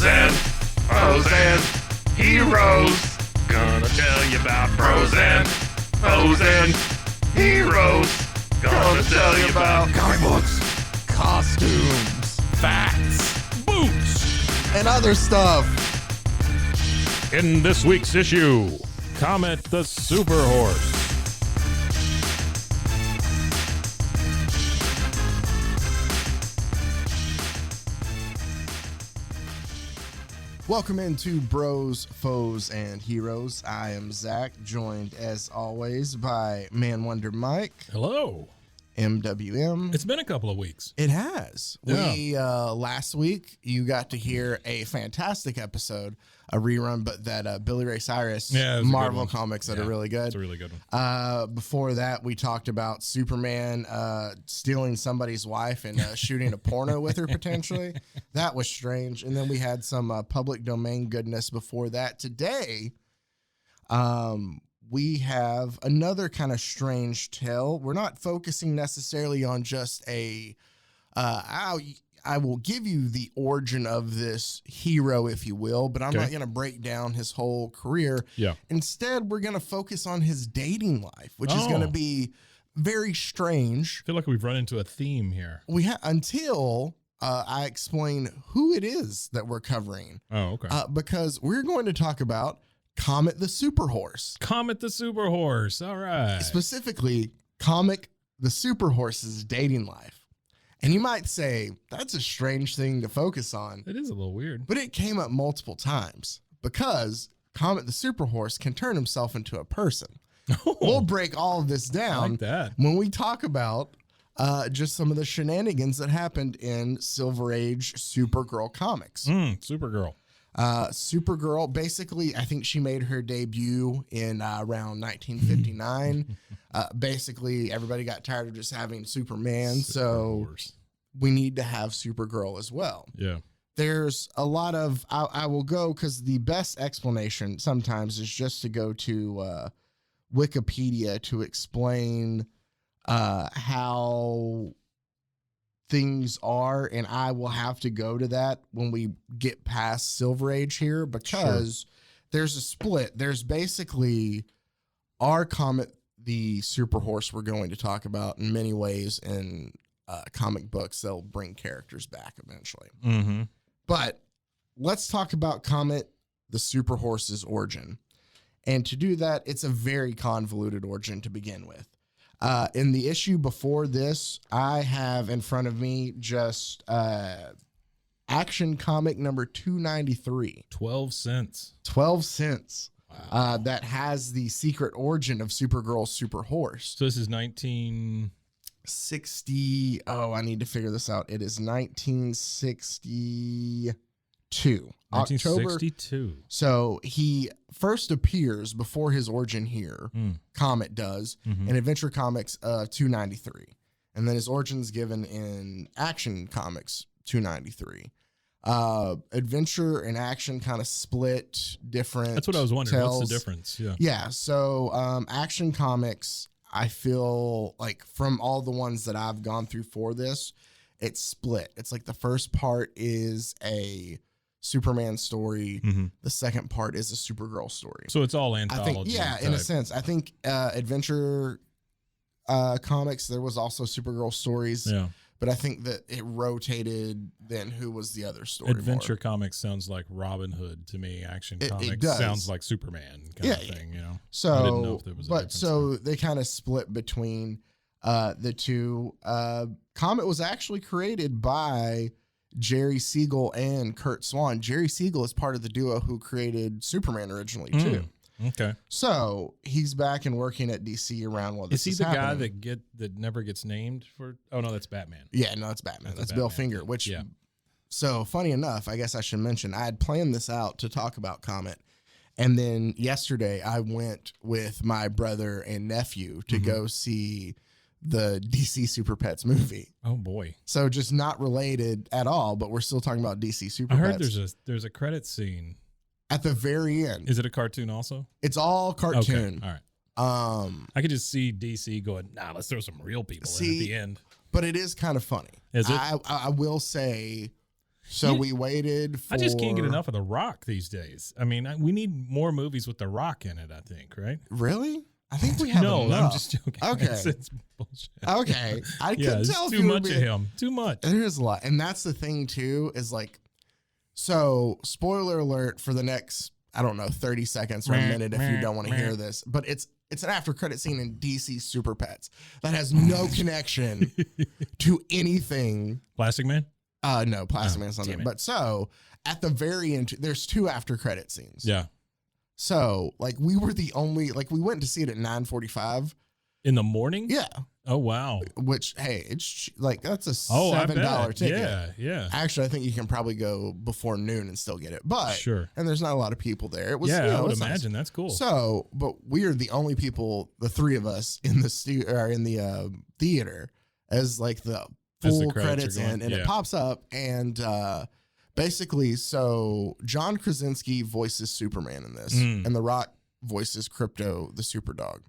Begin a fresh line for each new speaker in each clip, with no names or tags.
foes and heroes. Gonna tell you about pros and foes and heroes. Gonna tell you about
comic books, costumes,
Facts, boots.
and other stuff.
In this week's issue, Comet the Super Horse.
Welcome into Bros, Foes, and Heroes. I am Zach, joined as always by Man Wonder Mike,
Hello.
MWM.
It's been a couple of weeks.
It has.
Yeah.
We last week you got to hear a fantastic episode, a rerun, but that Billy Ray Cyrus Marvel comics that are really good.
It's a really good one.
Before that, we talked about Superman stealing somebody's wife and shooting a porno with her potentially. That was strange. And then we had some public domain goodness before that. Today, we have another kind of strange tale. We're not focusing necessarily on just I will give you the origin of this hero, if you will, but I'm not going to break down his whole career.
Yeah.
Instead, we're going to focus on his dating life, which is going to be very strange.
I feel like we've run into a theme here.
Until I explain who it is that we're covering.
Oh, okay.
Because we're going to talk about Comet the Super Horse.
Comet the Super Horse. All right.
Specifically, Comet the Super Horse's dating life. And you might say, that's a strange thing to focus on.
It is a little weird.
But it came up multiple times because Comet the Super Horse can turn himself into a person.
Oh,
We'll break all of this down
like that.
when we talk about just some of the shenanigans that happened in Silver Age Supergirl comics.
Supergirl.
Supergirl, basically, I think she made her debut in around 1959. Basically, everybody got tired of just having Superman, so we need to have Supergirl as well.
Yeah.
There's a lot of, I will go, because the best explanation sometimes is just to go to Wikipedia to explain how things are, and I will have to go to that when we get past Silver Age here, because there's a split. There's basically our Comet the Super Horse we're going to talk about in many ways in comic books. They'll bring characters back eventually.
Mm-hmm.
But let's talk about Comet the Super Horse's origin. And to do that, it's a very convoluted origin to begin with. In the issue before this, I have in front of me just Action Comic number 293.
12 cents.
12 cents.
Wow.
That has the secret origin of Supergirl's Super Horse.
So this is 1960.
Oh, I need to figure this out. It is 1962.
1962.
October. So he first appears before his origin here. Comet does in Adventure Comics 293, and then his origin is given in Action Comics 293. Adventure and Action kind of split different.
That's what I was wondering.
Tells.
What's the difference? Yeah.
Yeah. So Action Comics, I feel like from all the ones that I've gone through for this, it's split. It's like the first part is a Superman story. The second part is a Supergirl story.
So it's all anthology.
I think, in a sense. I think Adventure Comics, there was also Supergirl stories.
Yeah.
But I think that it rotated then who was the other story.
Adventure Comics sounds like Robin Hood to me. Action Comics
does.
sounds like Superman kind of thing, you know?
So,
I didn't know if there was a difference
so they kind of split between the two. Comet was actually created by Jerry Siegel and Kurt Swan. Jerry Siegel is part of the duo who created Superman originally too.
Okay.
So he's back and working at DC around while this
is he the
happening.
guy that never gets named for? Oh no, that's Batman.
Yeah, no, that's Batman. That's Bill Finger. Which, so funny enough, I guess I should mention I had planned this out to talk about Comet, and then yesterday I went with my brother and nephew to go see the DC Super Pets movie.
Oh boy.
So just not related at all, but we're still talking about DC Super
I
Pets.
heard there's a credit scene
at the very end.
Is it a cartoon also?
It's all cartoon.
Okay. All right. I could just see DC going, let's throw some real people in at the end.
But it is kind of funny.
Is it?
I will say So we waited for.
I just can't get enough of The Rock these days. I mean, we need more movies with The Rock in it, I think, right?
Really? I think we have
No,
enough.
I'm just joking.
Okay.
It's bullshit.
Okay. I
Yeah,
couldn't
it's
tell if
too
you were
much of
being-
him. Too much.
There is a lot. And that's the thing, too, is like, so spoiler alert for the next, I don't know, 30 seconds or a minute if you don't want to hear this, but it's an after credit scene in DC Super Pets that has no connection to anything.
Plastic Man?
No, Plastic Man's not
damn
there.
it.
But so at the very end, there's 2 after credit scenes.
Yeah.
So like we were the only, like we went to see it at 9:45.
In the morning?
Yeah.
Oh, wow.
Which, hey, it's like, that's a
I bet.
$7 ticket.
Yeah, yeah.
Actually, I think you can probably go before noon and still get it. But
Sure.
and there's not a lot of people there. It was,
Yeah,
you know,
I would
it's nice.
imagine. That's cool.
So, but we are the only people, the 3 of us in the theater as like the
As the
full
credits
credits
are going,
in, and
yeah.
it pops up, and basically, so John Krasinski voices Superman in this,
Mm.
and The Rock voices Crypto the Super Dog.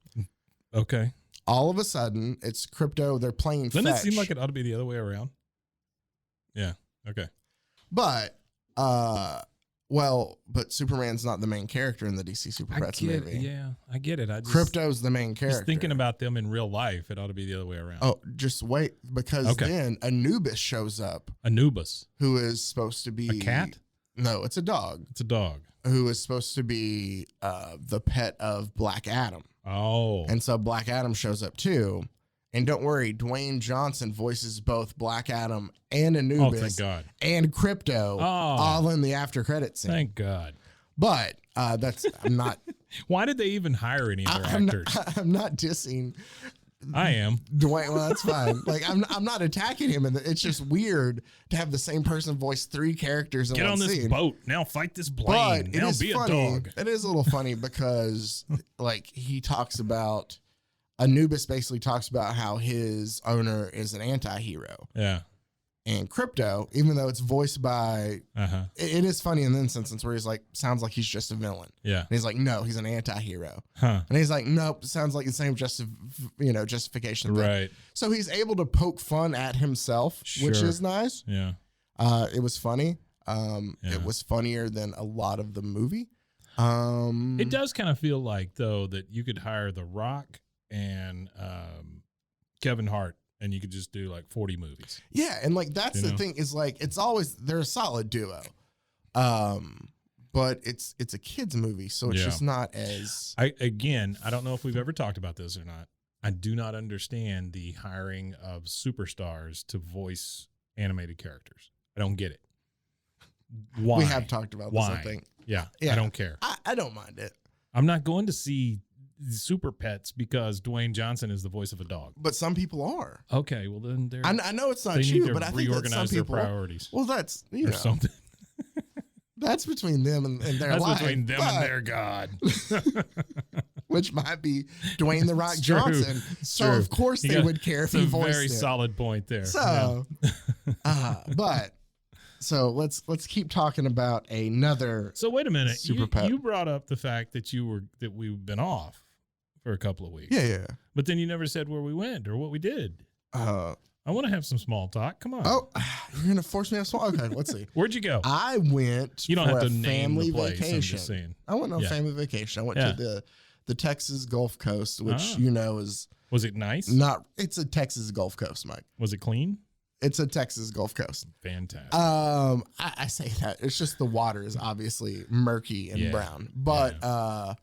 Okay.
All of a sudden, it's Crypto. They're playing
Doesn't
fetch.
it seem like it ought to be the other way around? Yeah. Okay.
But but Superman's not the main character in the DC Super Pets movie.
Yeah, I get it. I just,
Crypto's the main character.
just thinking about them in real life, it ought to be the other way around.
Oh, just wait, because
Okay.
then Anubis shows up,
Anubis.
who is supposed to be
A cat?
No, it's a dog.
It's a dog.
Who is supposed to be the pet of Black Adam,
Oh.
and so Black Adam shows up too. And don't worry, Dwayne Johnson voices both Black Adam and
Oh,
Anubis
thank God.
and Crypto, all in the after credit scene.
Thank God.
But that's I'm not.
Why did they even hire any other
I'm
actors?
I'm not dissing
I am.
Dwayne. Well, that's fine. Like I'm not attacking him, and it's just weird to have the same person voice 3 characters in
Get
one
on this
scene.
boat. Now fight this
But
plane.
it
Now
is
be a
funny.
dog.
It is a little funny because, like, he talks about Anubis basically talks about how his owner is an anti-hero,
Yeah.
and Crypto, even though it's voiced by,
Uh-huh.
it is funny in this instance where he's like, sounds like he's just a villain.
Yeah.
And he's like, no, he's an anti-hero.
Huh.
And he's like, nope, sounds like the same justification thing.
Right.
So he's able to poke fun at himself, which
Sure.
is nice.
Yeah.
It was funny.
Yeah.
It was funnier than a lot of the movie.
It does kind of feel like, though, that you could hire The Rock and Kevin Hart, and you could just do like 40 movies.
Yeah, and like that's
You
the
know?
thing is like it's always they're a solid duo. But it's a kids movie, so it's
Yeah.
just not as
I don't know if we've ever talked about this or not. I do not understand the hiring of superstars to voice animated characters. I don't get it. Why?
we have talked about this,
Why?
I think.
Yeah,
Yeah.
I don't care.
I don't mind it.
I'm not going to see Super Pets because Dwayne Johnson is the voice of a dog.
But some people are.
Okay, well then they're
I know it's not
they need
you,
to
but I think that some
reorganize their
people.
priorities
Well, that's
or something.
that's between them and their
That's
life.
between them
but-
and their God.
which might be Dwayne the Rock
It's true.
Johnson.
It's
So
true.
of course
You
they
got-
would care if
It's
he
a
voiced
very
it.
solid point there.
So, so let's keep talking about another.
So wait a minute.
Super Pet.
You brought up the fact that we've been off for a couple of weeks.
Yeah.
But then you never said where we went or what we did. I want to have some small talk. Come on.
Oh, you're gonna force me to swallow. Okay, let's see.
Where'd you go?
I went.
You don't
for
have to
a
name
family
the place. I'm
vacation.
just saying.
I went on
Yeah.
a family vacation. I went
Yeah.
to the Texas Gulf Coast, which
Ah.
is
Was it nice?
not. It's a Texas Gulf Coast, Mike.
Was it clean?
It's a Texas Gulf Coast.
Fantastic.
I say that it's just the water is obviously murky and
Yeah.
brown, but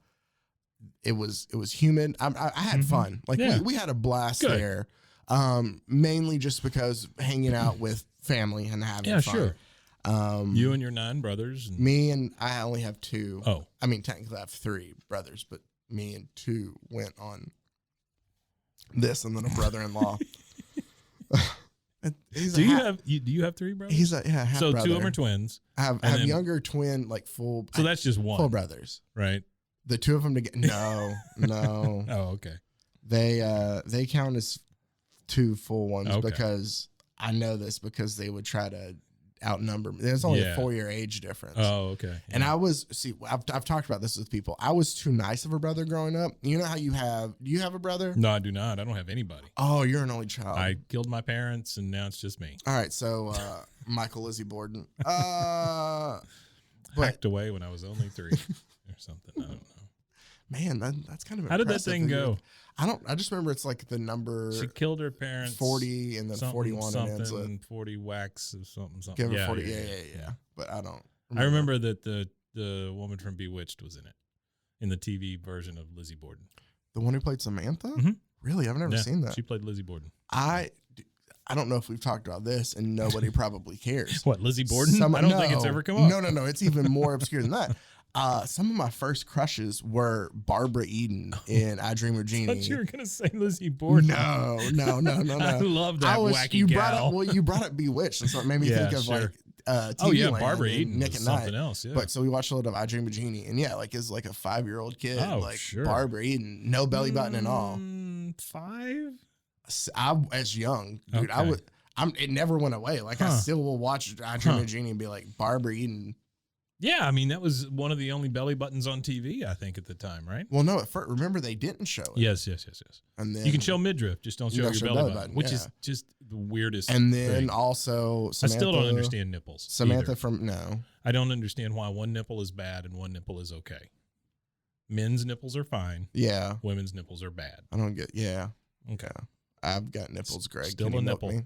it was humid. I had fun. Like
Yeah.
we had a blast
Good.
there. Mainly just because hanging out with family and having
Yeah,
fun.
sure. You
Me
and your 9 brothers. And,
and I only have 2.
oh,
I mean, technically I have 3 brothers, but me and 2 went on this, and then a brother-in-law. He's
do
a
you
half-
have 3 brothers?
He's a half
so
brother.
2 of them are twins.
I have
and then-
younger twin, like full.
So that's just one,
full brothers.
right?
The 2 of them together. No.
Oh, okay.
They count as 2 full ones
Okay.
because I know this because they would try to outnumber me. There's only a
Yeah.
4-year age difference.
Oh, okay.
And I've talked about this with people. I was too nice of a brother growing up. You know how do you have a brother?
No, I do not. I don't have anybody.
Oh, you're an only child.
I killed my parents, and now it's just me.
All right, so Michael Lizzie Borden.
Hacked away when I was only 3 or something. I don't know.
Man, that's kind of
How did that
impressive
thing go?
I just remember it's like the number
She killed her parents.
40 and then 41 and ends with
40 whacks or something.
give her
Yeah,
40.
yeah,
Yeah. But I don't.
I remember that the woman from Bewitched was in it, in the TV version of Lizzie Borden.
The one who played Samantha?
Mhm.
Really? I've never seen that.
She played Lizzie Borden.
I don't know if we've talked about this, and nobody probably cares.
What, Lizzie Borden? I don't think it's ever come up.
No. It's even more obscure than that. Some of my first crushes were Barbara Eden in I Dream of
I
Jeannie.
thought you were going to say Lizzie Borden.
No.
I love that wacky
you
gal.
You brought up Bewitched, and so it made me think of like TV
oh yeah,
Land
Barbara
and
Eden
Nick
was
at
something
Night.
else. Yeah.
But so we watched a little of I Dream of Jeannie, and yeah, like as like a 5-year-old kid,
Oh,
like
sure.
Barbara Eden, no belly button and all.
5?
I as young, dude,
Okay.
it never went away. Like I still will watch I Dream of Jeannie and be like Barbara Eden.
Yeah, I mean that was one of the only belly buttons on TV, I think, at the time, right?
Well, no, at first, remember they didn't show it.
Yes.
And then
You can show midriff, just don't show your belly button, which is
yeah.
just the weirdest.
And then
thing.
also Samantha,
I still don't understand nipples.
Samantha
either.
from no.
I don't understand why one nipple is bad and one nipple is okay. Men's nipples are fine.
Yeah.
Women's nipples are bad.
I don't get
Okay.
I've got nipples, Greg.
Still
Can you
a
milk
nipple.
me?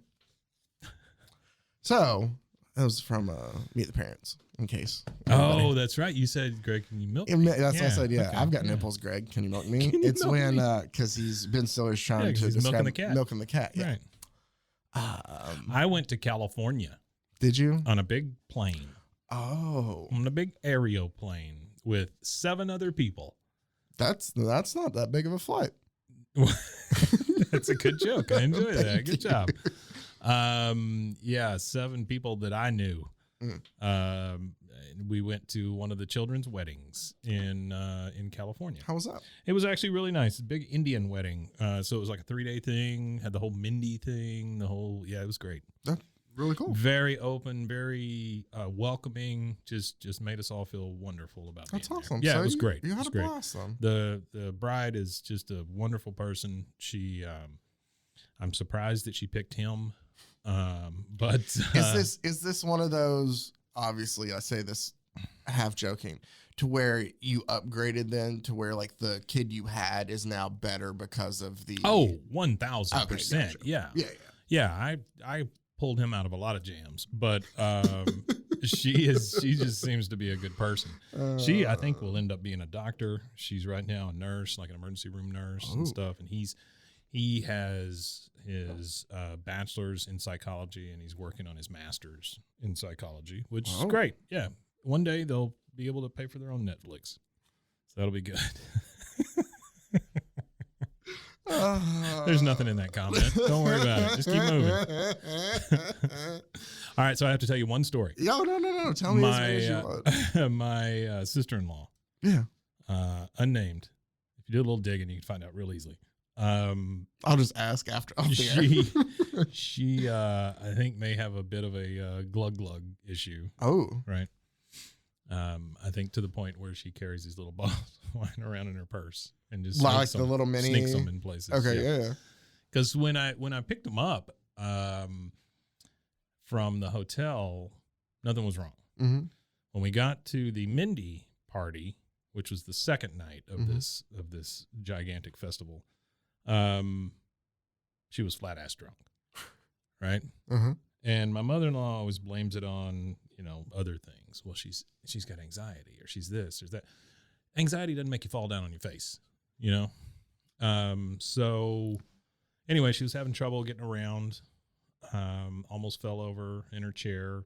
So that was from Meet the Parents, in case.
Oh, that's right. You said, Greg, can you milk me?
That's what I said. Yeah,
okay,
I've got
yeah.
nipples, Greg. Can you milk me?
Can you
It's
milk
when
me?
because Ben Stiller's trying
Yeah, 'cause
to
he's
describe
milking the cat.
Yeah.
Right. I went to California
Did you?
on a big plane,
Oh,
on a big aeroplane with 7 other people.
that's not that big of a flight.
That's a good joke. I enjoy that.
Thank
Good
you.
job. Yeah, 7 people that I knew. We went to one of the children's weddings in California.
How was that?
It was actually really nice. A big Indian wedding. So it was like a 3-day thing. Had the whole Mindy thing. It was great.
That's really cool.
Very open, very welcoming. Just made us all feel wonderful about.
That's
being there.
awesome.
Yeah,
So
it was great.
You
It
had
was
a
great.
blast, then.
The bride is just a wonderful person. She, I'm surprised that she picked him. But
Is this one of those? Obviously, I say this half joking, to where you upgraded then to where like the kid you had is now better because of the
1,000%.
gotcha.
Yeah.
Yeah.
I pulled him out of a lot of jams, but she just seems to be a good person. She, I think, will end up being a doctor. She's right now a nurse, like an emergency room nurse and stuff. And he has his bachelor's in psychology, and he's working on his master's in psychology, which is great. Yeah. One day they'll be able to pay for their own Netflix. So that'll be good. There's nothing in that comment. Don't worry about it. Just keep moving. All right. So I have to tell you one story.
No. Tell me as many as you want.
My sister-in-law,
Yeah.
unnamed. If you do a little digging, you can find out real easily.
I'll just ask after. Off the air.
She I think may have a bit of a glug issue,
Oh.
right? I think to the point where she carries these little bottles of wine around in her purse and just
Like
sneaks
the
them-
little mini-
sneaks them in places.
Okay. Yeah.
Because when I picked them up from the hotel, nothing was wrong.
Mm-hmm.
When we got to the Mindy party, which was the second night of
Mhm.
this gigantic festival, she was flat ass drunk, right?
Uh-huh.
And my mother-in-law always blames it on other things. Well, she's got anxiety, or she's this or that. Anxiety doesn't make you fall down on your face, So anyway, she was having trouble getting around. Almost fell over in her chair.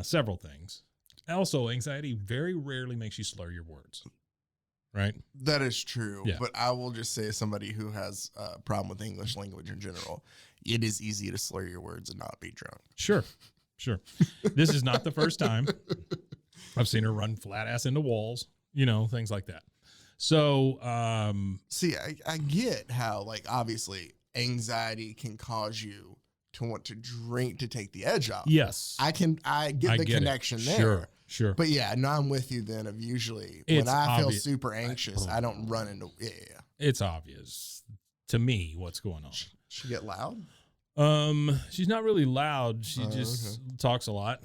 Several things. Also, anxiety very rarely makes you slur your words, right?
That is true.
Yeah.
But I will just say, as somebody who has a problem with English language in general, it is easy to slur your words and not be drunk.
Sure. This is not the first time. I've seen her run flat ass into walls, things like that. So,
See, I get how, like, obviously anxiety can cause you to want to drink to take the edge off.
Yes.
I get the connection there.
Sure.
But yeah, no, I'm with you then of usually
It's
when I feel
obvious.
super anxious, I don't run into,
It's obvious to me what's going on.
She get loud?
She's not really loud. She just talks a lot,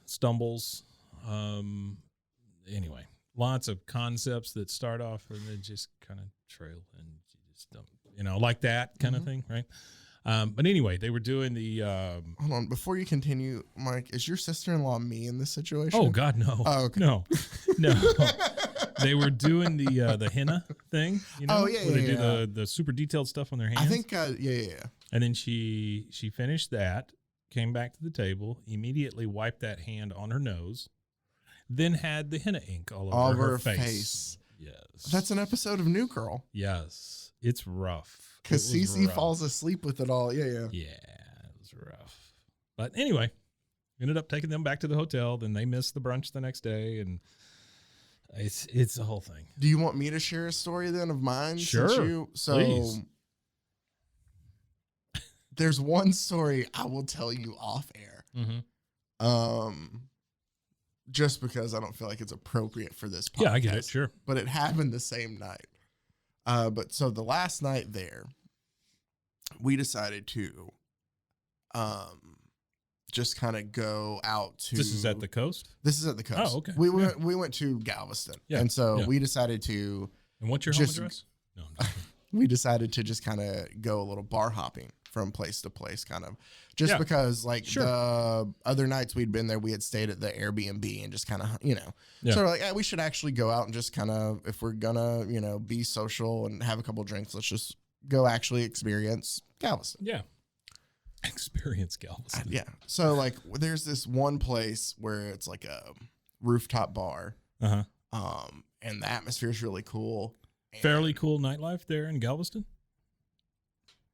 stumbles. Anyway, lots of concepts that start off and then just kind of trail and you just don't, like that kind of thing, right? But anyway, they were doing the.
Hold on, before you continue, Mike, is your sister-in-law me in this situation?
Oh God, no!
Oh, okay.
No. They were doing the henna thing.
Oh yeah,
where they do the super detailed stuff on their hands.
I think yeah.
And then she finished that, came back to the table, immediately wiped that hand on her nose, then had the henna ink all over her face. Yes,
that's an episode of New Girl.
Yes, it's rough.
Because Cece falls asleep with it all. Yeah.
Yeah, it was rough. But anyway, ended up taking them back to the hotel. Then they missed the brunch the next day, and it's the whole thing.
Do you want me to share a story then of mine?
Sure. Please.
There's one story I will tell you off air. Just because I don't feel like it's appropriate for this podcast.
Yeah, I get it. Sure.
But it happened the same night. But so the last night there, we decided to just kind of go out to.
This is at the coast?
This is at the coast.
Oh, okay.
We went to Galveston.
Yeah.
And so we decided to.
And what's your home address? No.
We decided to just kind of go a little bar hopping from place to place, kind of just because the other nights we'd been there, we had stayed at the Airbnb and just kind of, so we're like, hey, we should actually go out and just kind of, if we're gonna, be social and have a couple drinks, let's just go actually experience Galveston.
Yeah. Experience Galveston.
Yeah. So like there's this one place where it's like a rooftop bar. And the atmosphere is really cool.
Fairly cool nightlife there in Galveston.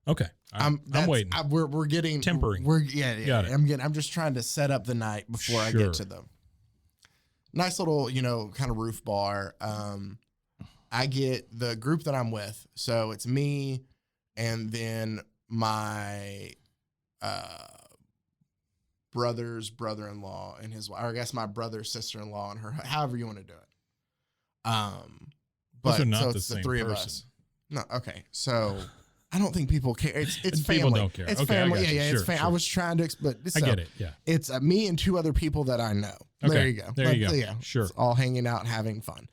Okay, I'm waiting.
We're getting
tempering.
Got it. I'm just trying to set up the night before I get to them. Nice little, kind of roof bar. I get the group that I'm with, so it's me, and then my brother's brother-in-law and his, or I guess my brother's sister-in-law and her, however you want to do it. But
those are not
so
the
it's
same
the three
person.
of us. No, okay, so. I don't think people care. It's family.
People don't care.
It's
Okay,
family.
I got you.
It's family.
Sure.
I was trying to, but
I get it. Yeah.
It's me and two other people that I know.
Okay.
There you go.
There you go.
Yeah.
Sure.
It's all hanging out and having fun.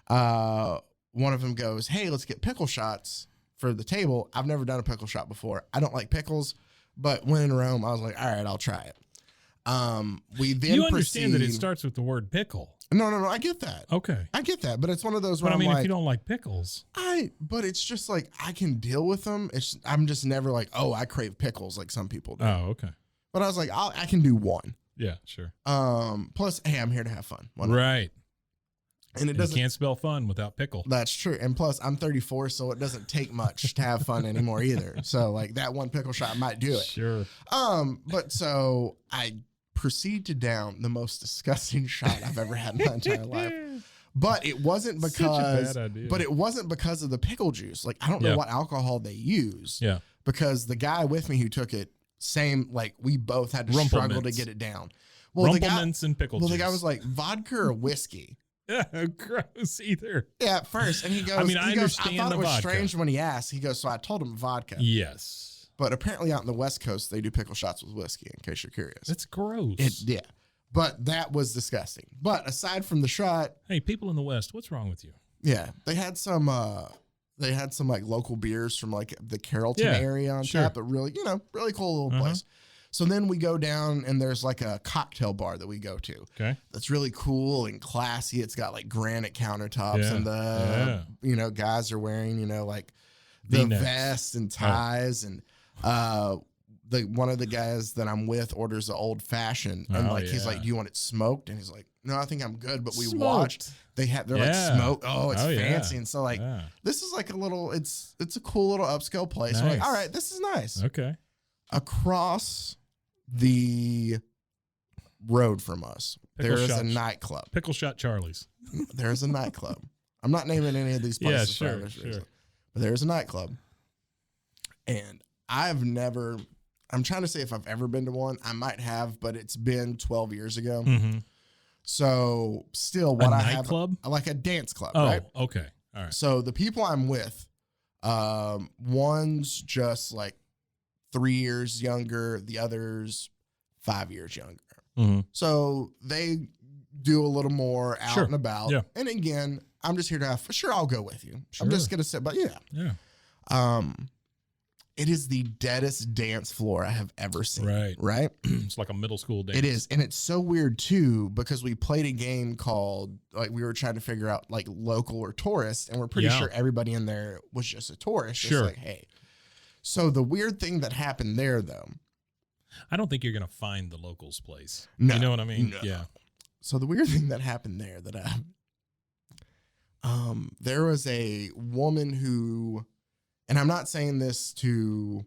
One of them goes, "Hey, let's get pickle shots for the table." I've never done a pickle shot before. I don't like pickles, but when in Rome, I was like, "All right, I'll try it." We then
you understand that it starts with the word pickle.
No. I get that.
Okay.
I get that, but it's one of those.
But
Where
if you don't like pickles,
but it's just like I can deal with them. I'm just never like, oh, I crave pickles like some people do.
Oh, okay.
But I was like, I can do one.
Yeah, sure.
Plus, hey, I'm here to have fun.
Right.
And it doesn't.
You can't spell fun without pickle.
That's true. And plus, I'm 34, so it doesn't take much to have fun anymore either. So like that one pickle shot might do it.
Sure.
But so I proceed to down the most disgusting shot I've ever had in my entire life. But it wasn't because.
Such a bad idea.
But it wasn't because of the pickle juice. Like I don't know what alcohol they use.
Yeah.
Because the guy with me who took it, we both had to struggle to get it down.
Well, Rumplemints and pickle juice.
Well, the guy was like, vodka or whiskey?
Yeah, gross either.
Yeah, at first. And he goes,
I understand
I thought it was
vodka.
strange when he asked. He goes, so I told him vodka.
Yes.
But apparently out in the West Coast, they do pickle shots with whiskey, in case you're curious.
That's gross.
Yeah. But that was disgusting. But aside from the shot.
Hey, people in the West, what's wrong with you?
Yeah. They had some like local beers from like the Carrollton area on tap, but really, really cool little place. So then we go down and there's like a cocktail bar that we go to.
Okay.
That's really cool and classy. It's got like granite countertops and the, guys are wearing, like the
V-necks.
vests and ties and one of the guys that I'm with orders an old fashioned and he's like, do you want it smoked? And he's like, no, I think I'm good. But we watched, they're like smoked. Oh, it's fancy. And so like, this is like a little, it's a cool little upscale place.
Nice.
We're like, all right, this is nice.
Okay.
Across the road from us, there is a nightclub.
Pickle Shot Charlie's.
There's a nightclub. I'm not naming any of these places.
Yeah, sure.
But there's a nightclub. And I've never, I'm trying to say if I've ever been to one. I might have, but it's been 12 years ago.
Mm-hmm.
So still what I have,
nightclub?
like a dance club,
Oh,
right?
okay. All right.
So the people I'm with, one's just like 3 years younger, the other's 5 years younger.
Mm-hmm.
So they do a little more out
Sure.
and about.
Yeah.
And again, I'm just here to have, sure, I'll go with you. I'm just going to sit, but yeah.
Yeah.
It is the deadest dance floor I have ever seen.
Right.
Right?
It's like a middle school dance.
It is. And it's so weird too, because we played a game called, like, we were trying to figure out like local or tourist, and we're pretty
Yeah.
sure everybody in there was just a tourist.
Sure.
Just like, hey. So the weird thing that happened there, though.
I don't think you're going to find the locals place.
No,
you know what I mean?
no.
Yeah.
So the weird thing that happened there that there was a woman who, and I'm not saying this to,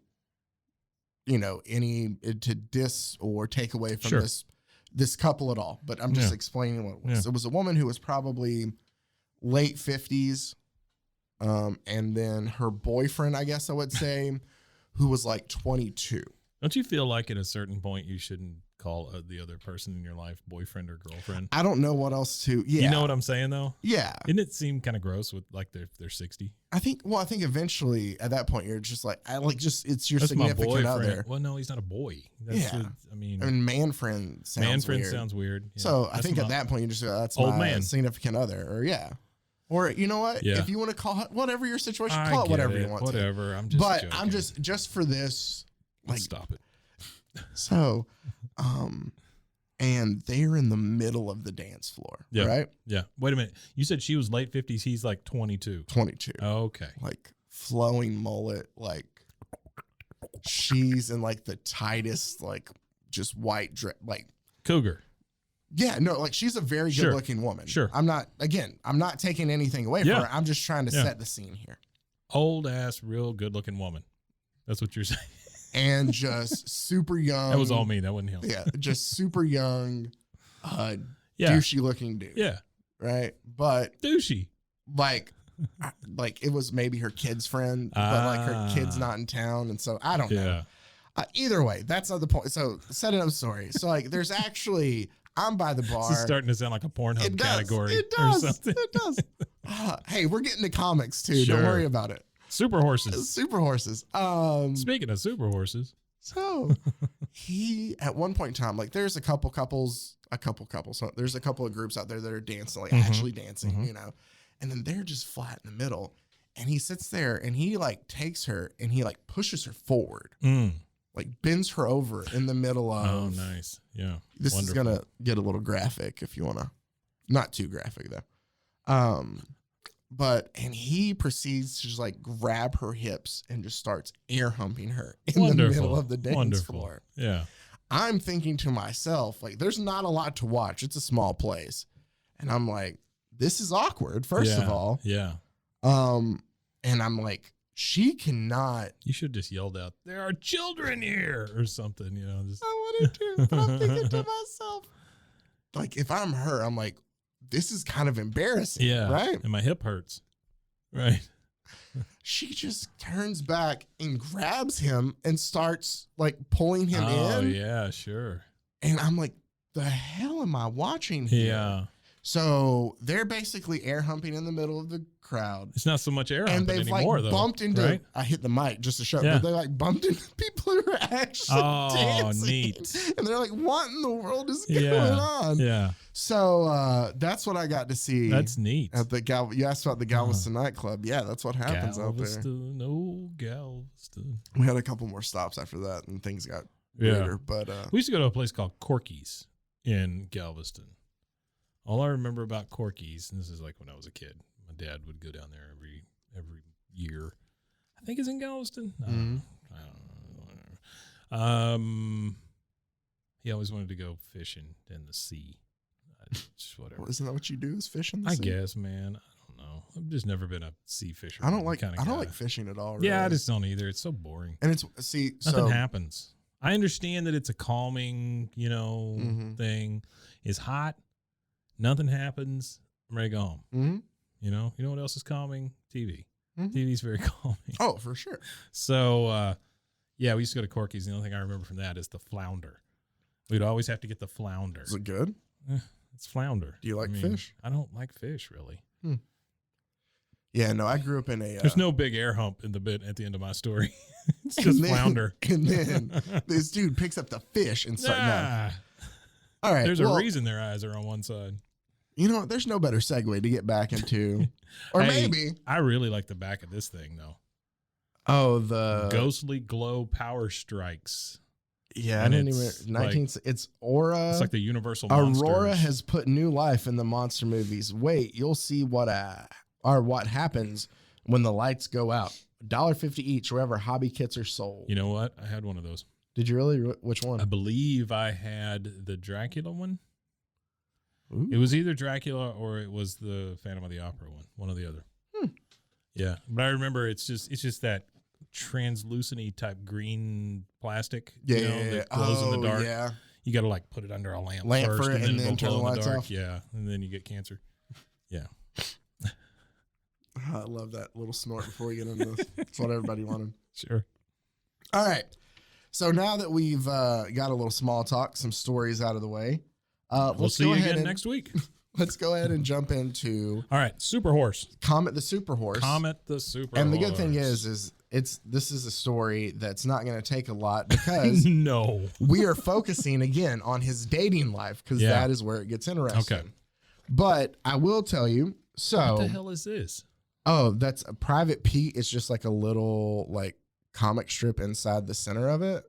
you know, to diss or take away from
Sure.
this couple at all, but I'm just
Yeah.
explaining what it was.
Yeah.
It was a woman who was probably late 50s, and then her boyfriend, I guess I would say, who was like 22.
Don't you feel like at a certain point you shouldn't call the other person in your life boyfriend or girlfriend?
I don't know what else to. Yeah,
You know what I'm saying though?
yeah.
Didn't it seem kind of gross with like they're 60?
I think eventually at that point you're just like, it's your
That's my
significant
boyfriend.
other.
Well, no, he's not a boy. That's
Yeah.
I mean,
I mean, man friend sounds
man friend
weird.
sounds weird. Yeah.
So I
That's
think
my-
at that point you just that's
Old
my
man.
significant other, or yeah, or you know what?
Yeah.
If you want to call it whatever your situation,
I
call it
get
whatever
it.
you want.
Whatever. I'm
To.
just.
But
joking.
I'm just for this, like,
Let's stop it.
so, and they're in the middle of the dance floor,
Yeah.
right?
Yeah. Wait a minute. You said she was late 50s. He's like 22.
22.
Okay.
Like flowing mullet, like she's in like the tightest, like just white dress, like
Cougar.
yeah, no, like she's a very
Sure.
good looking woman.
Sure.
I'm not taking anything away
Yeah.
from her. I'm just trying to
Yeah.
set the scene here.
Old ass, real good looking woman. That's what you're saying.
And just super young.
That was all me. That wasn't him.
Yeah, just super young,
Yeah.
douchey looking dude.
Yeah.
Right. But
Douchey.
like it was maybe her kid's friend, but like her kid's not in town. And so I don't know.
Yeah.
Either way, that's not the point. So set it up story. So like there's actually, I'm by the bar.
This is starting to sound like a Pornhub
It does.
category
It
or
does.
something.
It does. Hey, we're getting to comics too.
Sure.
Don't worry about it.
Super horses.
Super horses.
Speaking of super horses.
So he at one point in time, like there's a couple couples. So there's a couple of groups out there that are dancing, like actually dancing, you know, and then they're just flat in the middle. And he sits there and he like takes her and he like pushes her forward, like bends her over in the middle of.
Oh, nice. Yeah.
This
Wonderful.
is gonna get a little graphic if you wanna, not too graphic though. And he proceeds to just like grab her hips and just starts air humping her in the middle of the dance floor.
Yeah.
I'm thinking to myself, like, there's not a lot to watch. It's a small place. And I'm like, this is awkward, first of all.
Yeah.
And I'm like, she cannot.
You should just yelled out, "There are children here," or something, you know. Just...
I wanted to, but I'm thinking to myself, like, if I'm her, I'm like, this is kind of embarrassing.
Yeah.
Right.
And my hip hurts. Right.
She just turns back and grabs him and starts like pulling him in.
Oh, yeah, sure.
And I'm like, the hell am I watching here?
Yeah.
So they're basically air humping in the middle of the crowd.
It's not so much air
And
humping
they've
anymore,
like
though.
bumped into,
right?
I hit the mic just to show,
Yeah.
but they like bumped into people who are actually dancing.
Neat.
And they're like, what in the world is going
Yeah.
on?
Yeah.
So that's what I got to see.
That's neat.
At the you asked about the Galveston nightclub. Yeah, that's what happens out there.
Galveston, oh, Galveston.
We had a couple more stops after that, and things got
Yeah.
weirder. But
We used to go to a place called Corky's in Galveston. All I remember about Corky's, and this is like when I was a kid, my dad would go down there every year. I think it's in Galveston. I don't know. He always wanted to go fishing in the sea. Just whatever.
well, isn't that what you do? Is fish in the
I
sea?
guess, man. I don't know. I've just never been a sea fisher.
I don't like fishing at all. Really.
Yeah, I just don't either. It's so boring.
And it's
Nothing happens. I understand that it's a calming,
Mhm.
thing. It's hot. Nothing happens. I'm ready to go home.
Mm-hmm.
You know what else is calming? TV.
Mhm.
TV's very calming.
Oh, for sure.
So, Yeah, we used to go to Corky's. The only thing I remember from that is the flounder. We'd always have to get the flounder.
Is it good?
It's flounder.
Do you like fish?
I don't like fish, really.
Yeah, no, I grew up in a...
There's no big air hump in the bit at the end of my story. It's just flounder.
And then this dude picks up the fish and starts... No. All right.
There's a reason their eyes are on one side.
You know, there's no better segue to get back into... Or maybe...
I really like the back of this thing, though.
Oh, the...
Ghostly Glow Power Strikes.
Yeah,
And
I didn't even... it's Aura...
It's like the Universal Monsters.
Aurora has put new life in the monster movies. Wait, you'll see what happens when the lights go out. $1.50 each wherever hobby kits are sold.
You know what? I had one of those.
Did you really? Which one?
I believe I had the Dracula one.
Ooh.
It was either Dracula or it was the Phantom of the Opera one or the other. Yeah, but I remember it's just that translucent type green plastic. That glows in the dark.
Yeah.
You got to like put it under a lamp first,
for it, and then turn the lights off.
Yeah, and then you get cancer. Yeah.
I love that little snort before we get into this. That's what everybody wanted.
Sure.
All right. So now that we've got a little small talk, some stories out of the way,
We'll see you again next week.
Let's go ahead and jump into...
All right, Super Horse.
Comet the Super Horse.
Comet the Super Horse.
And the good thing is this is a story that's not going to take a lot because
no,
we are focusing again on his dating life because that is where it gets interesting.
Okay.
But I will tell you,
what the hell is this?
Oh, that's a Private Pete. It's just like a little like comic strip inside the center of it.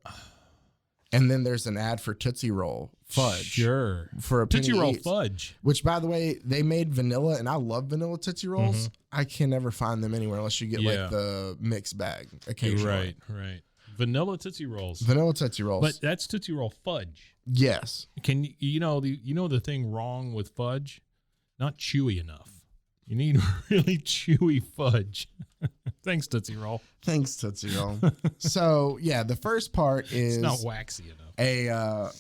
And then there's an ad for Tootsie Roll Fudge.
Sure.
For a
Tootsie Roll
each,
Fudge.
Which, by the way, they made vanilla, and I love vanilla Tootsie Rolls. I can never find them anywhere unless you get like the mixed bag occasionally.
Right. Vanilla Tootsie Rolls.
Vanilla Tootsie Rolls.
But that's Tootsie Roll Fudge.
Yes.
Can you know the thing wrong with fudge? Not chewy enough. You need really chewy fudge. Thanks, Tootsie Roll.
Thanks, Tootsie Roll. So, yeah, the first part is...
It's not waxy enough.
A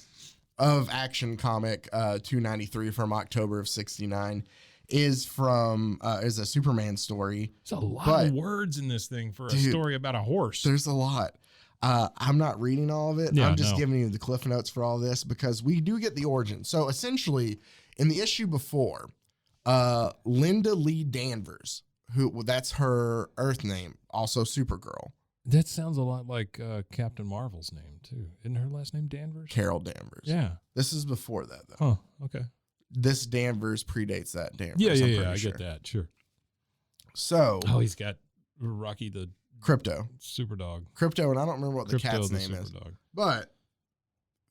of Action comic 293 from October of 69 is a Superman story.
There's a lot of words in this thing for a story about a horse.
There's a lot. I'm not reading all of it. I'm just giving you the cliff notes for all this because we do get the origin. So essentially, in the issue before, Linda Lee Danvers, that's her Earth name, also Supergirl.
That sounds a lot like Captain Marvel's name, too. Isn't her last name Danvers?
Carol Danvers.
Yeah.
This is before that, though.
Oh, okay.
This Danvers predates that Danvers.
Yeah, I get that. Sure.
So.
Oh, he's got Rocky the
Crypto.
Super Dog.
Crypto, and I don't remember what the cat's name is.
Dog.
But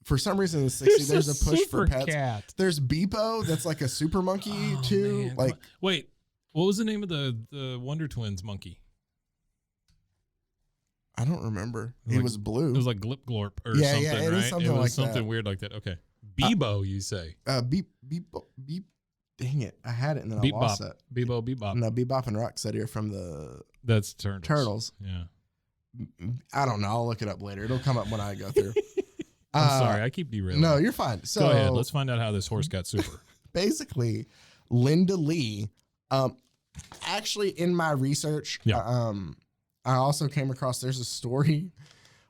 for some reason in the 60s, there's a push for pets.
Cat.
There's Beepo, that's like a super monkey, too.
Man.
Like,
wait, what was the name of the Wonder Twins monkey?
I don't remember. He was blue.
It was like Glip Glorp or something,
it
right?
Is something
it was
like
something
that.
weird like that. Okay. Bebo, you say?
Beep. Dang it. I had it and then I lost it.
Bebo, Bebop.
No, Bebop and Rocksteady are from the...
That's Turtles.
Turtles.
Yeah.
I don't know. I'll look it up later. It'll come up when I go through.
I'm sorry. I keep derailing.
No, you're fine. So,
go ahead. Let's find out how this horse got super.
Basically, Linda Lee... actually, in my research, I also came across there's a story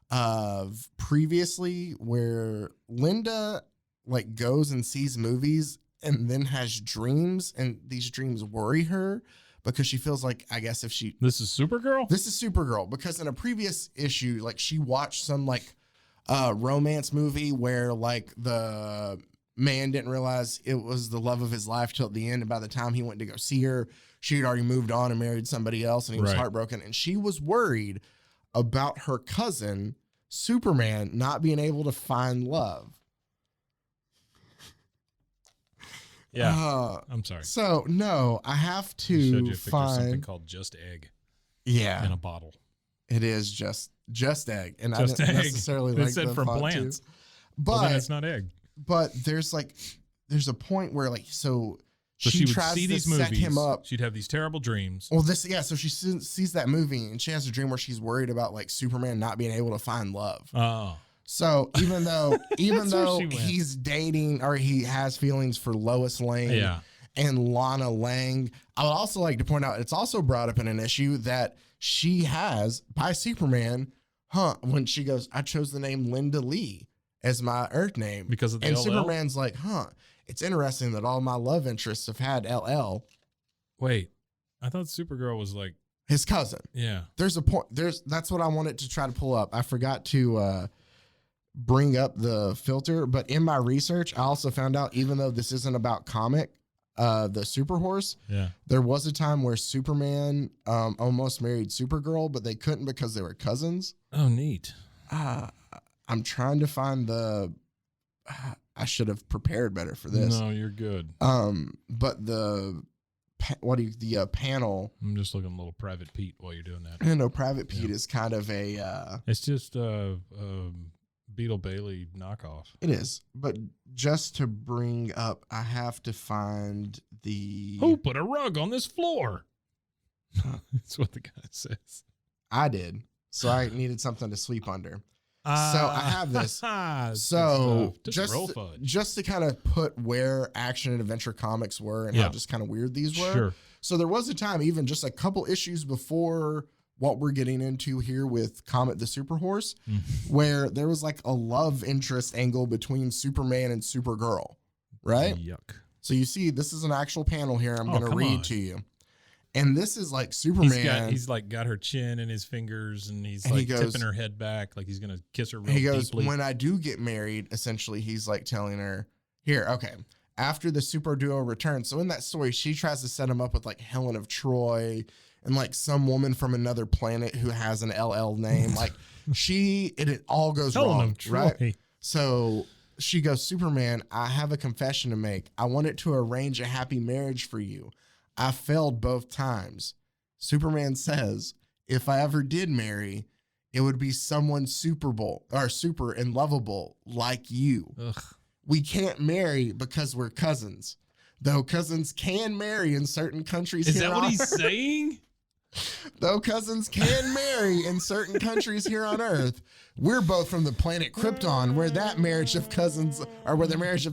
of previously where Linda like goes and sees movies and then has dreams, and these dreams worry her because she feels like, I guess if she...
This is Supergirl?
This is Supergirl, because in a previous issue, like she watched some like romance movie where like the man didn't realize it was the love of his life till the end, and by the time he went to go see her, she had already moved on and married somebody else, and he was heartbroken. And she was worried about her cousin, Superman, not being able to find love.
Yeah. I'm sorry.
So, no, I have to find
something called Just Egg.
Yeah.
In a bottle.
It is just egg. And
just
I didn't
egg.
necessarily
it
like
said
the
from
font
plants.
too. But
then it's not egg.
But there's a point where like, so
she would
tries
see
to
these
set
movies.
him up.
She'd have these terrible dreams.
Well, so she sees that movie and she has a dream where she's worried about like Superman not being able to find love.
Oh.
So even though he's dating or he has feelings for Lois Lane and Lana Lang, I would also like to point out it's also brought up in an issue that she has by Superman when she goes, I chose the name Linda Lee as my Earth name.
Because of the
and
LL?
Superman's like, it's interesting that all my love interests have had LL.
Wait, I thought Supergirl was like
His cousin.
Yeah.
There's a point. That's what I wanted to try to pull up. I forgot to bring up the filter, but in my research, I also found out, even though this isn't about Comet, the Super Horse, there was a time where Superman almost married Supergirl, but they couldn't because they were cousins.
Oh, neat.
I'm trying to find the. I should have prepared better for this.
No, you're good.
But the panel.
I'm just looking a little Private Pete while you're doing that.
You know, Private Pete is kind of a.
It's just Beetle Bailey knockoff.
It is, but just to bring up, I have to find the.
Who put a rug on this floor? That's what the guy says.
I did, so I needed something to sleep under. So I have this. So just to kind of put where action and adventure comics were and how just kind of weird these were.
Sure.
So there was a time, even just a couple issues before what we're getting into here with Comet the Super Horse, where there was like a love interest angle between Superman and Supergirl, right?
Yuck.
So you see, this is an actual panel here. I'm going to read to you. And this is like Superman.
He's like got her chin in his fingers, and he's like tipping her head back, like he's gonna kiss her real
He goes,
deeply.
when I do get married, essentially, he's like telling her, here, okay, after the super duo returns. So in that story, she tries to set him up with like Helen of Troy and like some woman from another planet who has an LL name. Like it all goes wrong, right? So she goes, Superman, I have a confession to make. I wanted to arrange a happy marriage for you. I failed both times. Superman says, if I ever did marry, it would be someone super and lovable like you.
Ugh.
We can't marry because we're cousins, though cousins can marry in certain countries.
Is that what he's saying?
Though cousins can marry in certain countries here on Earth, we're both from the planet Krypton, where the marriage of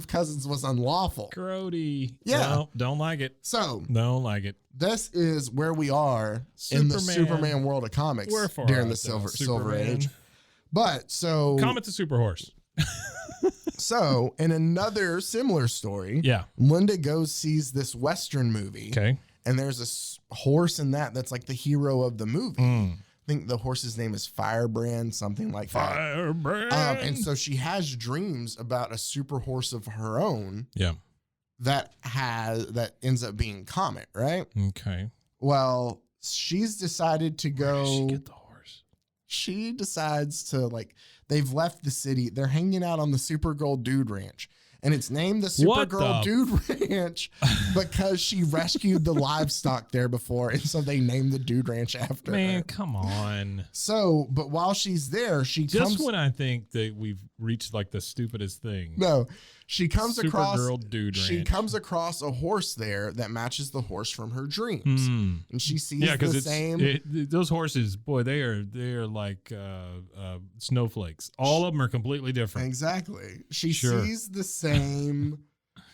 cousins was unlawful.
Grody.
Yeah.
No, don't like it.
So
don't like it.
This is where we are in the Superman world of comics during the Silver Age. But so
Comet the Super Horse.
So in another similar story, Linda sees this Western movie.
Okay.
And there's a horse in that's like the hero of the movie. I think the horse's name is Firebrand, something like that.
Firebrand.
And so she has dreams about a super horse of her own.
Yeah.
That ends up being Comet, right?
Okay.
Well, she's decided to go.
Where does she get the horse?
She decides to they've left the city. They're hanging out on the Supergirl Dude Ranch. And it's named the Supergirl Dude Ranch because she rescued the livestock there before. And so they named the Dude Ranch after her.
Man, come on.
So, but while she's there,
Just when I think that we've reached like the stupidest thing.
No, she comes across
She
comes across a horse there that matches the horse from her dreams. And she sees the same.
Those horses, boy, they are like snowflakes. All of them are completely different.
Exactly. She sees the same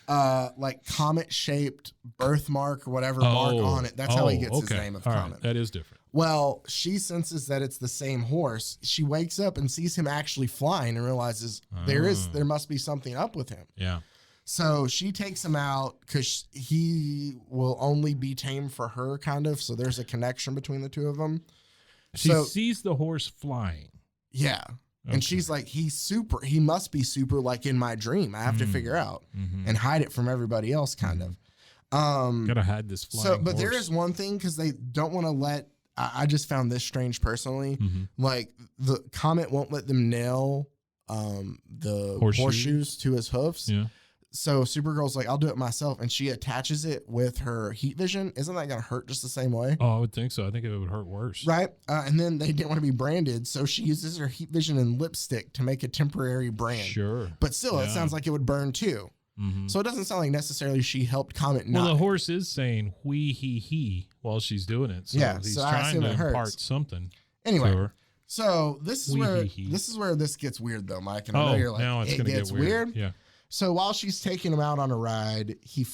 like comet-shaped birthmark or whatever mark on it. That's how he gets his name of Comet.
Right. That is different.
Well, she senses that it's the same horse. She wakes up and sees him actually flying and realizes there must be something up with him.
Yeah.
So she takes him out because he will only be tame for her, kind of. So there's a connection between the two of them.
She sees the horse flying.
Yeah. And she's like, he must be super like in my dream. I have to figure out and hide it from everybody else, kind of.
Gotta hide this flying horse.
There is one thing, because they don't want to let, I just found this strange personally. Like the Comet won't let them nail the horseshoes to his hoofs.
Yeah.
So Supergirl's like, I'll do it myself. And she attaches it with her heat vision. Isn't that going to hurt just the same way?
Oh, I would think so. I think it would hurt worse.
Right. And then they didn't want to be branded. So she uses her heat vision and lipstick to make a temporary brand.
Sure.
But still, it sounds like it would burn too. So it doesn't sound like necessarily she helped Comet not.
Well, the horse is saying whee he while she's doing it. So he's trying to impart something.
Anyway, so this is where this gets weird though, Mike. And I know you're like,
now it's going to get weird. Yeah.
So while she's taking him out on a ride, he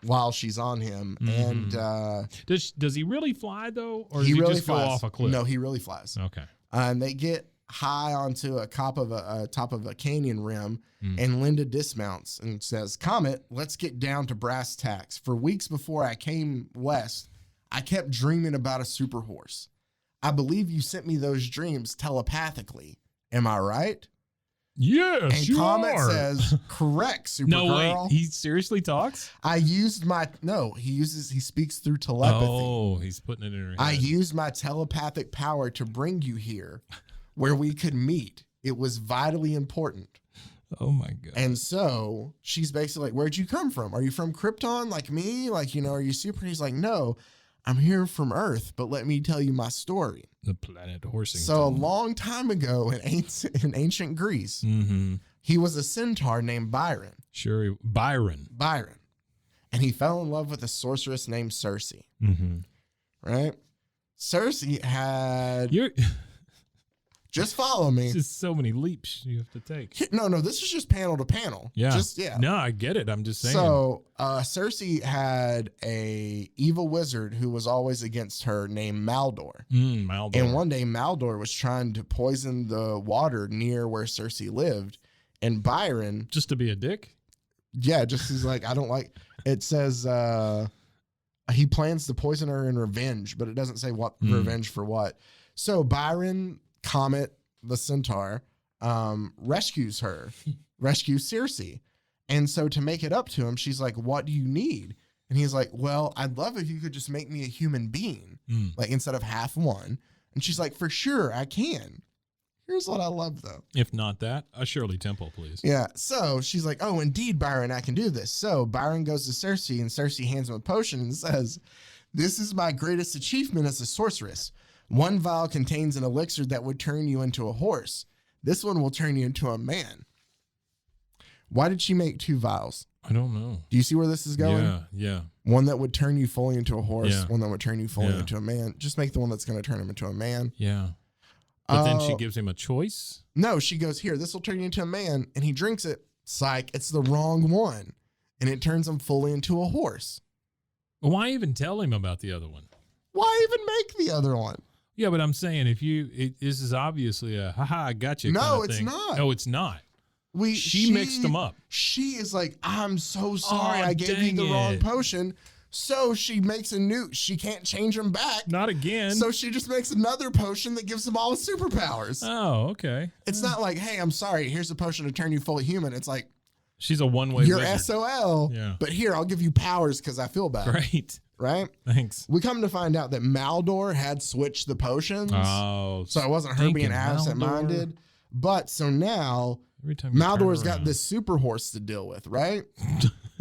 while she's on him. And
does he really fly though? Or does
he really
just
flies.
go off a cliff?
No, he really flies.
Okay.
And they get high onto a top of a canyon rim, and Linda dismounts and says, Comet, let's get down to brass tacks. For weeks before I came west, I kept dreaming about a super horse. I believe you sent me those dreams telepathically. Am I right?
Yes,
and
you
Comet
are.
says, correct, Supergirl.
No, wait, he seriously talks?
he speaks through telepathy.
Oh, he's putting it in her head.
I used my telepathic power to bring you here where we could meet. It was vitally important.
Oh my God.
And so she's basically like, where'd you come from? Are you from Krypton like me? Like, are you super? He's like, no, I'm here from Earth, but let me tell you my story.
The planet Horsington.
So a long time ago in ancient Greece, he was a centaur named Byron.
Sure, Byron.
And he fell in love with a sorceress named Circe. Right? Circe had... Just follow me.
It's just so many leaps you have to take.
No, this is just panel to panel.
Yeah.
Yeah.
No, I get it. I'm just saying.
So Circe had a evil wizard who was always against her named Maldor.
Maldor.
And one day Maldor was trying to poison the water near where Circe lived. And Byron...
Just to be a dick?
Yeah, just he's like, I don't like... It says he plans to poison her in revenge, but it doesn't say what revenge for what. So Byron... Comet the centaur rescues Circe. And so to make it up to him, she's like, what do you need? And he's like, well, I'd love if you could just make me a human being, like instead of half one. And she's like, for sure, I can. Here's what I love, though.
If not that, a Shirley Temple, please.
Yeah. So she's like, oh, indeed, Byron, I can do this. So Byron goes to Circe, and Circe hands him a potion and says, this is my greatest achievement as a sorceress. One vial contains an elixir that would turn you into a horse. This one will turn you into a man. Why did she make 2 vials?
I don't know.
Do you see where this is going?
Yeah.
One that would turn you fully into a horse,
Yeah.
one that would turn you fully into a man. Just make the one that's going to turn him into a man.
Yeah. But then she gives him a choice?
No, she goes, here, this will turn you into a man. And he drinks it. Psych, it's the wrong one. And it turns him fully into a horse.
Why even tell him about the other one?
Why even make the other one?
Yeah, but I'm saying this is obviously a haha, I got you.
No,
kind of
it's
thing.
not.
No, it's not. She mixed them up.
She is like, I'm so sorry,
Oh,
I gave you
dang
the wrong
it.
potion. So she makes she can't change them back.
Not again.
So she just makes another potion that gives them all superpowers.
Oh, okay.
It's not like, hey, I'm sorry, here's a potion to turn you fully human. It's like,
She's a one-way
you're
wizard.
SOL,
Yeah.
but here, I'll give you powers because I feel bad.
Great.
Right?
Thanks.
We come to find out that Maldor had switched the potions.
Oh.
So it wasn't her being absent-minded. But so now
Every time you
Maldor's
turn
got
around.
this super horse to deal with, right?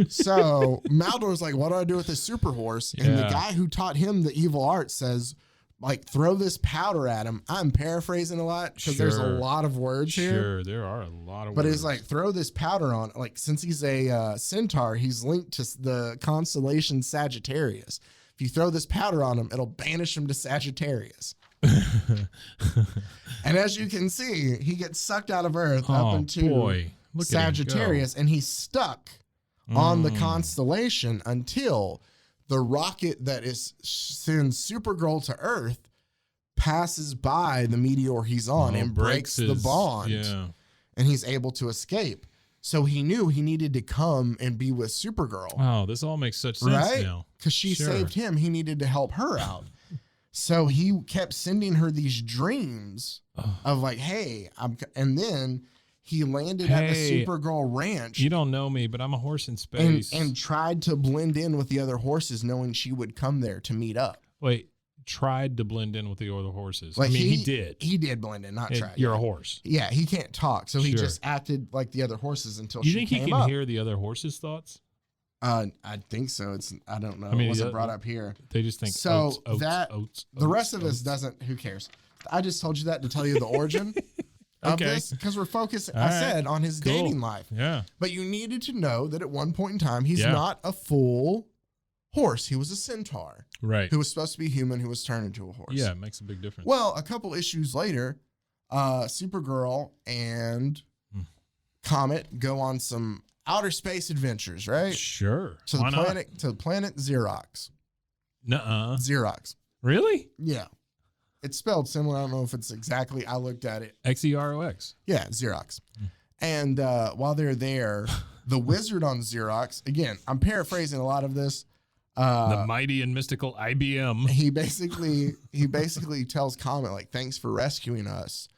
So Maldor's like, what do I do with this super horse? And the
Yeah.
guy who taught him the evil art says, like, throw this powder at him. I'm paraphrasing a lot because there's a
Sure.
lot of words here.
Sure, there are a lot of
But
words.
it's like, throw this powder on. Like, since he's a centaur, he's linked to the constellation Sagittarius. If you throw this powder on him, it'll banish him to Sagittarius. And as you can see, he gets sucked out of Earth up into
Look at him go.
Sagittarius, and he's stuck on the constellation until the rocket that sends Supergirl to Earth passes by the meteor he's on and breaks the bond.
Yeah.
And he's able to escape. So he knew he needed to come and be with Supergirl.
Wow, this all makes such sense
Right?
now.
Because she
Sure.
saved him. He needed to help her out. So he kept sending her these dreams of like, hey, and then he landed at the
Hey,
Supergirl ranch
You don't know me, but I'm a horse in space.
and tried to blend in with the other horses, knowing she would come there to meet up.
Wait, tried to blend in with the other horses.
Like
I mean, he did.
He did blend in, not try.
You're a horse.
Yeah, he can't talk, so he
Sure.
just acted like the other horses until
Do you
she
think he
came
can
up.
hear the other horses' thoughts?
I think so. I don't know.
I mean,
it wasn't
the-
brought up here.
They just think
So
oats,
that
oats,
the rest
oats,
of us
oats.
doesn't. Who cares? I just told you that to tell you the origin of
Okay.
this because we're focused.
All
I
right.
said on his
Cool.
dating life,
Yeah.
but you needed to know that at one point in time he's
Yeah.
not a full horse. He was a centaur
Right.
who was supposed to be human, who was turned into a horse.
Yeah, it makes a big difference.
Well, a couple issues later, Supergirl and Comet go on some outer space adventures, right?
Sure.
To the
Why not?
planet Xerox.
Nuh-uh.
Xerox.
Really?
Yeah. It's spelled similar. I don't know if it's exactly. I looked at it.
Xerox.
Yeah, Xerox. And while they're there, the wizard on Xerox, again, I'm paraphrasing a lot of this.
The mighty and mystical IBM.
He basically tells Comet, like, thanks for rescuing us.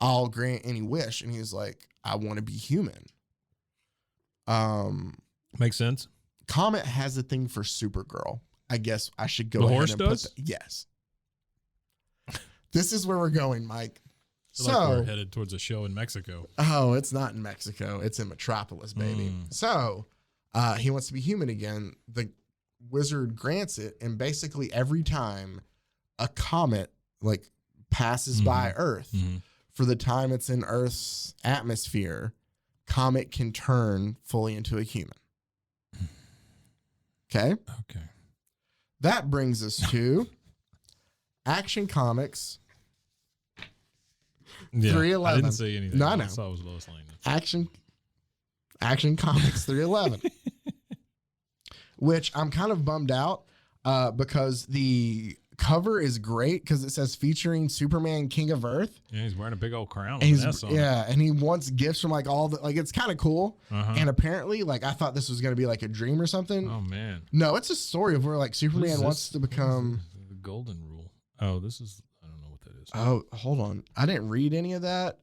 I'll grant any wish. And he's like, I want to be human.
Makes sense.
Comet has a thing for Supergirl. I guess I should go
The
ahead
horse
and
does?
put yes. This is where we're going, Mike.
Like we're headed towards a show in Mexico.
Oh, it's not in Mexico. It's in Metropolis, baby. So he wants to be human again. The wizard grants it, and basically every time a comet like passes by Earth, for the time it's in Earth's atmosphere, Comet can turn fully into a human. Okay?
Okay.
That brings us to Action Comics.
Yeah,
311.
I didn't say anything.
No,
I
no.
saw it was Lois Lane.
Action Comics 311. Which I'm kind of bummed out because the cover is great because it says featuring Superman, King of Earth.
Yeah, he's wearing a big old crown.
And
With an S on it.
and he wants gifts from like all the, like, it's kind of cool. And apparently, like, I thought this was going to be like a dream or something.
Oh man.
No, it's a story of where like
What is
Superman
this?
wants to become.
The golden rule. Oh, this is, I don't know what that is.
Oh, hold on. I didn't read any of that.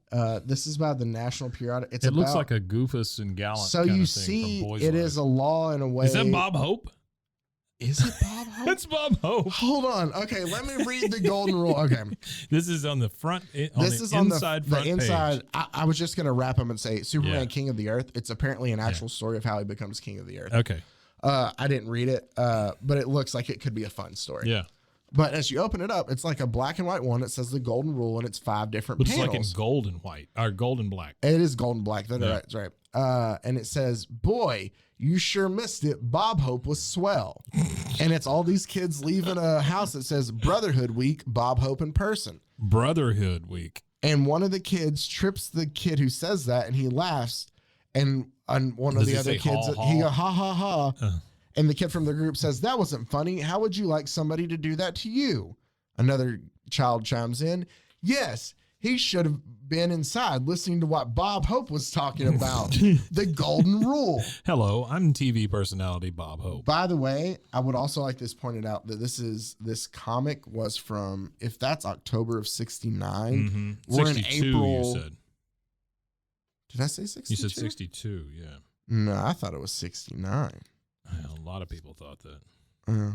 This is by the National Periodic. It's
It looks
about-
like a Goofus and Gallant.
So
kind
you
of thing
see,
from Boys
it
Life.
is a law in a way.
Is that Bob Hope?
Is it Bob Hope?
That's Bob Hope.
Hold on. Okay, let me read the golden rule. Okay.
This is on the front.
This is on
inside front
the inside.
page.
I was just going to wrap up and say Superman,
Yeah.
King of the Earth. It's apparently an actual story of how he becomes King of the Earth.
Okay.
I didn't read it, but it looks like it could be a fun story.
Yeah.
But as you open it up, it's like a black and white one. It says the golden rule, and it's 5 different
Looks
panels.
like in gold and white or gold and black.
It is golden black. That's
Yeah.
right. That's right. And it says, boy, you sure missed it. Bob Hope was swell. And it's all these kids leaving a house that says Brotherhood Week, Bob Hope in person.
Brotherhood Week.
And one of the kids trips the kid who says that, and he laughs. And one of
Does
the
he
other
say
kids,
haw,
he
haw?
goes, ha, ha, ha. And the kid from the group says, that wasn't funny. How would you like somebody to do that to you? Another child chimes in, yes, he should have been inside listening to what Bob Hope was talking about. The golden rule.
Hello, I'm TV personality Bob Hope.
By the way, I would also like this pointed out that this comic was from, if that's October of 69, we're in
62,
April.
you said.
Did I say 62?
You said 62, yeah.
No, I thought it was 69.
A lot of people thought that.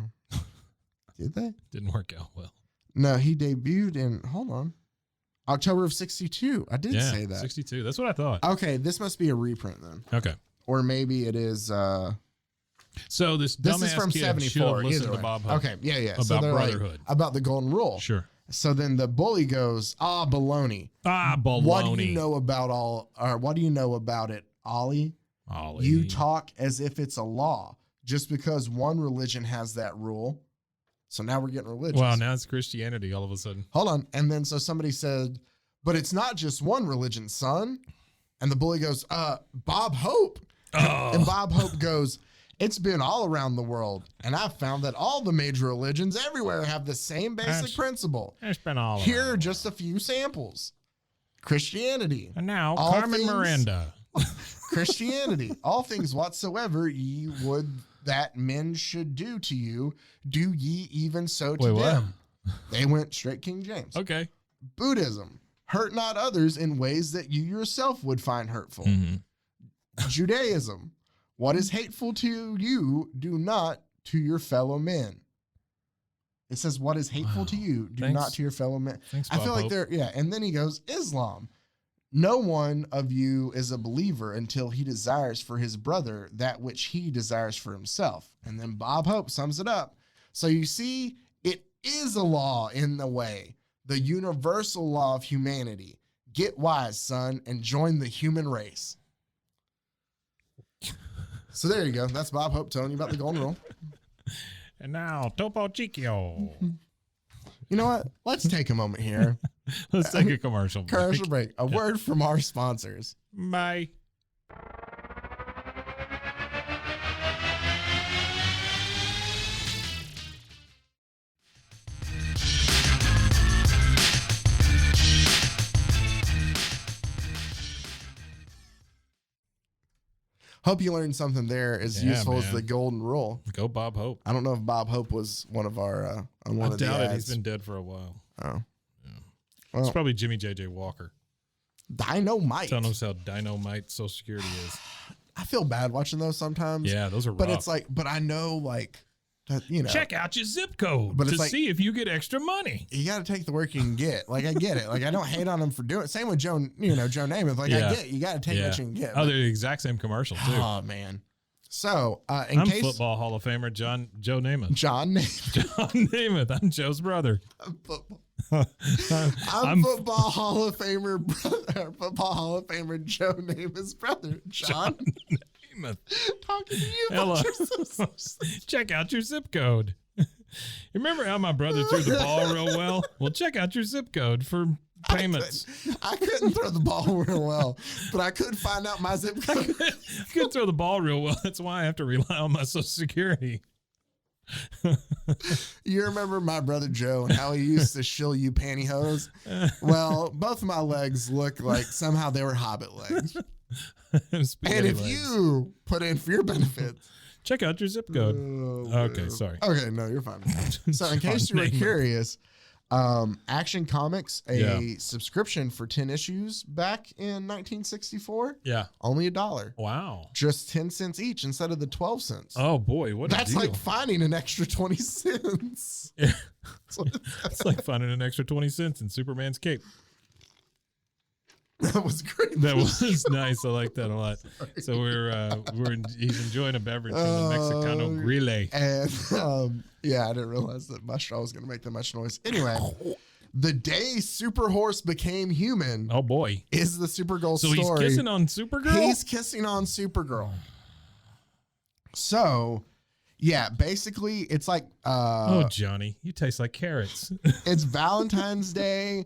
Did they?
Didn't work out well.
No, he debuted in, hold on, October of 62. I did say that.
62. That's what I thought.
Okay, this must be a reprint then.
Okay.
Or maybe it is.
So this
This
dumbass
is from
kid
74.
should have listened
either
to
way.
Bob Hope.
Okay, yeah.
About
they're like,
brotherhood.
about the golden rule.
Sure.
So then the bully goes, baloney.
Baloney.
What do you know what do you know about it, Ollie?
Ollie.
You talk as if it's a law. Just because one religion has that rule. So now we're getting religious.
Wow, now it's Christianity all of a sudden.
Hold on. And then so somebody said, but it's not just one religion, son. And the bully goes, Bob Hope.
Oh.
And Bob Hope goes, it's been all around the world. And I've found that all the major religions everywhere have the same basic principle.
It's been all
Here
around.
are just a few samples. Christianity.
And now
all
Carmen
things-
Miranda.
Christianity. All things whatsoever ye would that men should do to you, do ye even so to
Wait, what?
them. They went straight King James.
Okay.
Buddhism. Hurt not others in ways that you yourself would find hurtful.
Mm-hmm.
Judaism. What is hateful to you, do not to your fellow men. It says, what is hateful to you, do not to your fellow men.
Thanks,
I
Bob
feel like
Hope.
and then he goes, Islam. No one of you is a believer until he desires for his brother that which he desires for himself. And then Bob Hope sums it up. So you see, it is a law in the way, the universal law of humanity. Get wise, son, and join the human race. So there you go. That's Bob Hope telling you about the golden rule.
And now Topo Chico.
You know what? Let's take a moment here.
Let's take a commercial break.
Commercial break. A word from our sponsors.
Bye.
Hope you learned something there as
Yeah,
useful as
man.
the golden rule.
Go Bob Hope.
I don't know if Bob Hope was one of our on one
I
of the
doubt it.
ads.
He's been dead for a while.
Oh,
Yeah.
well,
It's probably Jimmy J.J. Walker.
Dynamite.
Telling us how dynamite Social Security is.
I feel bad watching those sometimes.
Yeah, those are rough.
but it's like, but I know like that, you know.
Check out your zip code
But
to
it's like-
see if you get extra money.
You got to take the work you can get. Like I get it. Like I don't hate on him for doing it. Same with Joe Namath. Like
Yeah.
I get it. You got to take what you can get.
Oh, they're the exact same commercial too.
Oh man. So in
I'm
case
football Hall of Famer Joe Namath.
John Namath,
John Namath. I'm Joe's brother.
I'm football.
I'm
Football Hall of Famer brother. Football Hall of Famer Joe Namath's brother. John
Namath.
talking to you
Hello.
about your sister.
Check out your zip code. You remember how my brother threw the ball real well? Well, check out your zip code for payments.
I couldn't throw the ball real well, but I could find out my zip code.
I couldn't throw the ball real well. That's why I have to rely on my Social Security.
You remember my brother Joe and how he used to shill you pantyhose? Well, both of my legs look like somehow they were hobbit legs. And
Spaghetti
if
legs.
you put in for your benefits,
Check out your zip code. Okay,
man.
sorry.
Okay, no, you're fine. So in case you were
Namath.
curious, Action Comics, a
Yeah.
subscription for 10 issues back in 1964,
Yeah.
only $1.
Wow.
Just 10 cents each instead of the 12 cents.
Oh boy, what
That's
a deal.
like finding an extra 20 cents.
Yeah.
That's what-
It's like finding an extra 20 cents in Superman's cape.
that was great.
That was nice. I like that a lot. So he's enjoying a beverage from the Mexicano Grille.
And yeah, I didn't realize that my straw was going to make that much noise. Anyway, the day Super Horse became human
Oh boy.
is the Supergirl
So
story.
he's kissing on Supergirl?
He's kissing on Supergirl. So, yeah, basically, it's like
Oh, Johnny, you taste like carrots.
it's Valentine's Day,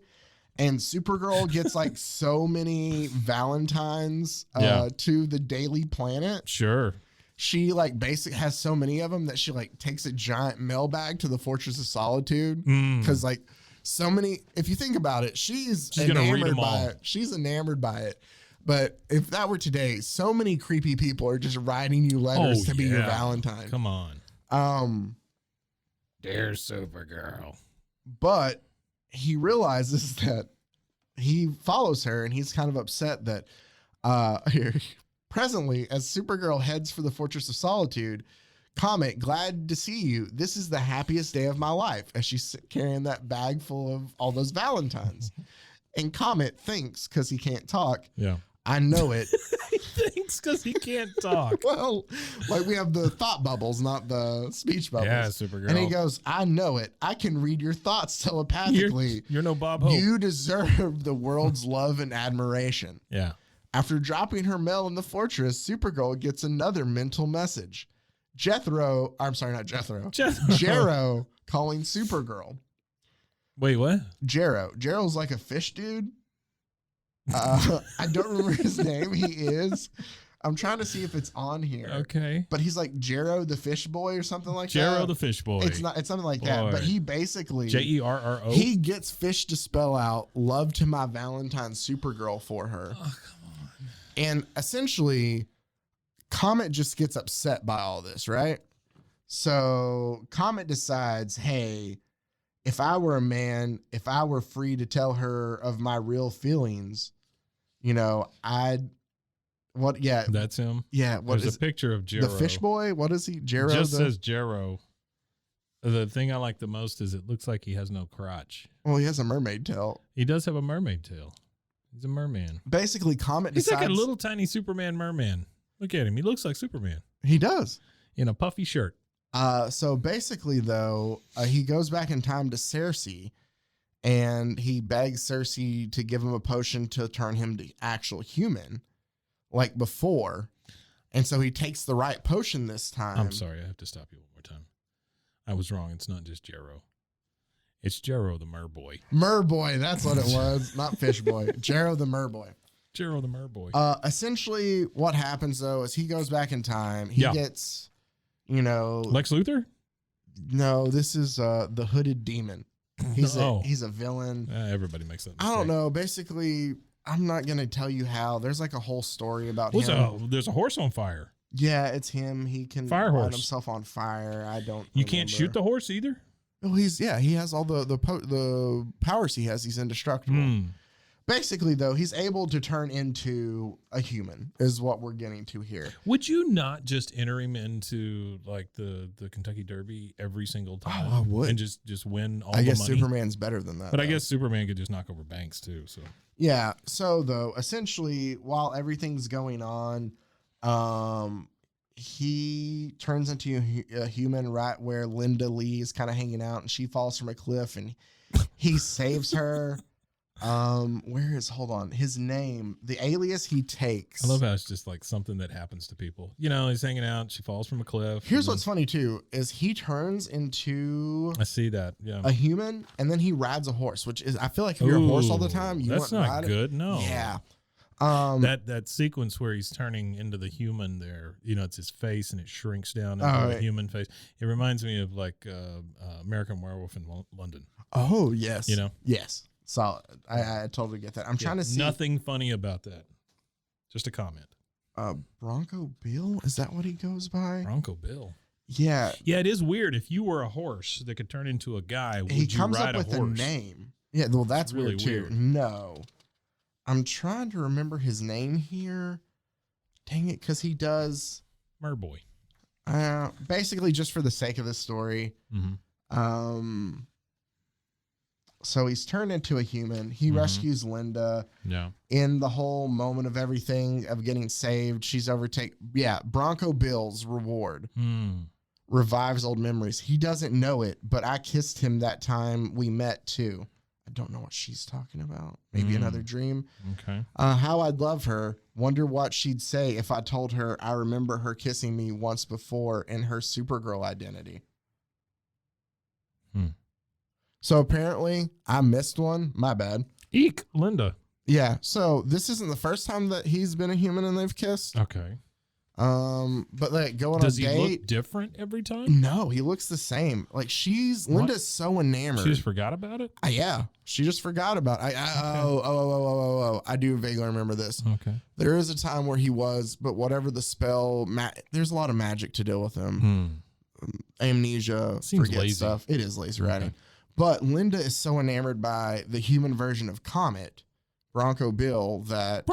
and Supergirl gets like so many Valentines
Yeah.
to the Daily Planet.
Sure.
She like has so many of them that she like takes a giant mail bag to the Fortress of Solitude because like so many. If you think about it, she's
gonna read
enamored
them
by
all.
it. She's enamored by it. But if that were today, so many creepy people are just writing you letters to be your
yeah.
Valentine.
Come on. Dear Supergirl.
But he realizes that he follows her and he's kind of upset that here presently as Supergirl heads for the Fortress of Solitude, Comet, glad to see you. This is the happiest day of my life as she's carrying that bag full of all those Valentines. And Comet thinks, because he can't talk,
Yeah.
I know it.
He thinks because he can't talk.
Well, like we have the thought bubbles, not the speech bubbles.
Yeah, Supergirl.
And he goes, I know it. I can read your thoughts telepathically.
You're no Bob Hope.
You deserve the world's love and admiration.
Yeah.
After dropping her mail in the fortress, Supergirl gets another mental message. Jethro calling Supergirl.
Wait, what?
Jarrow's like a fish dude. I don't remember his name. He is. I'm trying to see if it's on here.
Okay.
But he's like Jarrow the fish boy or something like that.
Jarrow the fish boy.
It's not. It's something like that.
Boy.
But he basically
Jerro.
he gets fish to spell out "Love to my Valentine Supergirl" for her.
Oh, come on.
And essentially, Comet just gets upset by all this, right? So Comet decides, hey, if I were a man, if I were free to tell her of my real feelings, you know,
That's him.
yeah, what
There's
is
a picture of Jarrow.
the fish boy? What is he? Jarrow?
Just says Jarrow. The thing I like the most is it looks like he has no crotch.
Well, he has a mermaid tail.
He does have a mermaid tail. He's a merman.
Basically, Comet
He's
decides
like a little tiny Superman merman. Look at him. He looks like Superman
he does.
in a puffy shirt.
So basically, though, he goes back in time to Cersei, and he begs Cersei to give him a potion to turn him to actual human, like before. And so he takes the right potion this time.
I'm sorry. I have to stop you one more time. I was wrong. It's not just Jarrow. It's Jarrow the Merboy.
Merboy, that's what it was, not fish boy. Jarrow the Merboy.
Jarrow the Merboy.
Essentially, what happens though is he goes back in time. He
Yeah.
gets, you know,
Lex Luthor?
no, this is the Hooded Demon. He's
Oh.
he's a villain.
Everybody makes that mistake.
I don't know. Basically, I'm not gonna tell you how. There's like a whole story about him.
There's a horse on fire.
Yeah, it's him. He can
Fire
light
horse.
himself on fire. I don't.
You can't shoot the horse either.
Oh, he has all the powers he has. He's indestructible. Basically, though, he's able to turn into a human, is what we're getting to here.
Would you not just enter him into like the Kentucky Derby every single time?
Oh, I would.
And just win all
I
the
guess
money?
Superman's better than that.
But
though.
I guess Superman could just knock over banks too. So
Yeah. So, though, essentially, while everything's going on, he turns into a human right where Linda Lee is kind of hanging out, and she falls from a cliff, and he saves her. Hold on, his name, the alias he takes.
I love how it's just like something that happens to people. You know, he's hanging out, she falls from a cliff.
Here's what's funny too, is he turns into
I see that. Yeah.
a human, and then he rides a horse, which is, I feel like if you're a horse all the time, you
that's
wouldn't
not
ride
good.
it.
No.
Yeah.
That sequence where he's turning into the human there, you know, it's his face and it shrinks down into the human face. It reminds me of like American Werewolf in London.
Oh, yes.
You know?
Yes. Solid. I totally get that. I'm trying to see.
Nothing funny about that. Just a comment.
Bronco Bill? Is that what he goes by?
Bronco Bill.
Yeah.
Yeah, it is weird. If you were a horse that could turn into a guy, would
He
you
comes
ride
up with
a horse?
name. Yeah, well, that's
really
weird too.
weird.
No. I'm trying to remember his name here. Dang it, because he does
Merboy.
basically just for the sake of the story.
Mm-hmm.
So he's turned into a human. He rescues Linda.
Yeah.
In the whole moment of everything of getting saved, she's Bronco Bill's reward revives old memories. He doesn't know it, but I kissed him that time we met too. I don't know what she's talking about. Maybe another dream.
Okay.
How I'd love her. Wonder what she'd say if I told her I remember her kissing me once before in her Supergirl identity. So apparently I missed one. My bad.
Eek, Linda.
Yeah. So this isn't the first time that he's been a human and they've kissed.
Okay.
But like going
Does
on a
he
date.
look different every time?
No, he looks the same. Like Linda's so enamored.
She just forgot about it?
Yeah. She just forgot about it. I do vaguely remember this.
Okay.
There is a time where he was, but whatever the spell, there's a lot of magic to deal with him. Amnesia,
Seems
forget
lazy.
stuff. It is lazy writing. But Linda is so enamored by the human version of Comet, Bronco Bill, that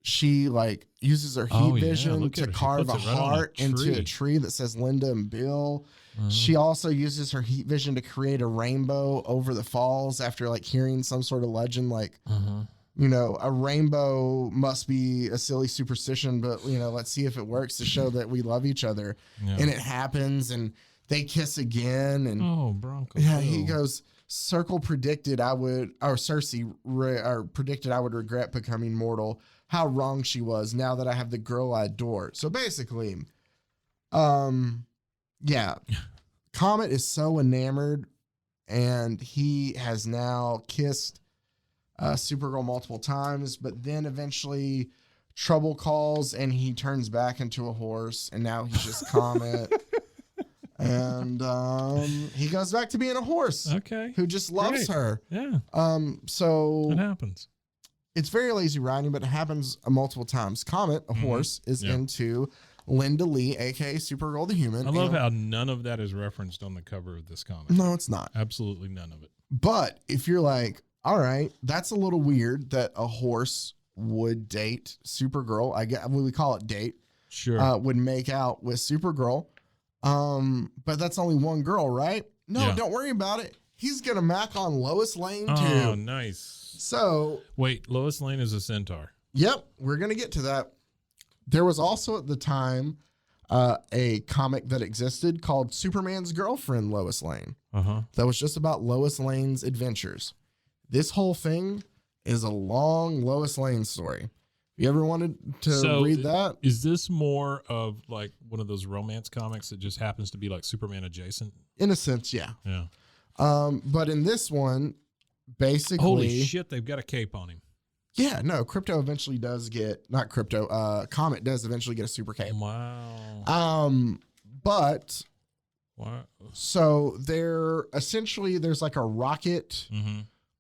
she like uses her heat vision to carve a heart into a tree that says Linda and Bill. She also uses her heat vision to create a rainbow over the falls after like hearing some sort of legend like, you know, a rainbow must be a silly superstition, but, you know, let's see if it works to show that we love each other. Yeah. And it happens and they kiss again. And
Bronco.
Yeah, he goes, Circle predicted Cersei predicted I would regret becoming mortal. How wrong she was now that I have the girl I adore. So basically, yeah, Comet is so enamored and he has now kissed Supergirl multiple times, but then eventually trouble calls and he turns back into a horse and now he's just Comet. And he goes back to being a horse.
Okay.
Who just loves her.
Yeah.
So
it happens.
It's very lazy writing, but it happens multiple times. Comet, a horse, is into Linda Lee, aka Supergirl the Human.
I love how none of that is referenced on the cover of this comic.
No, it's not.
Absolutely none of it.
But if you're like, all right, that's a little weird that a horse would date Supergirl. I guess we call it date.
Sure.
Would make out with Supergirl. But that's only one girl, right? No, don't worry about it. He's gonna mac on Lois Lane too.
Oh, nice.
So
wait, Lois Lane is a centaur.
Yep, we're gonna get to that. There was also at the time a comic that existed called Superman's Girlfriend, Lois Lane. That was just about Lois Lane's adventures. This whole thing is a long Lois Lane story. You ever wanted to read that?
Is this more of like one of those romance comics that just happens to be like Superman adjacent?
In a sense, yeah.
Yeah.
But in this one, basically,
holy shit, they've got a cape on him.
Yeah, no, Crypto eventually does get Comet does eventually get a super cape.
Wow.
But
what?
So there's like a rocket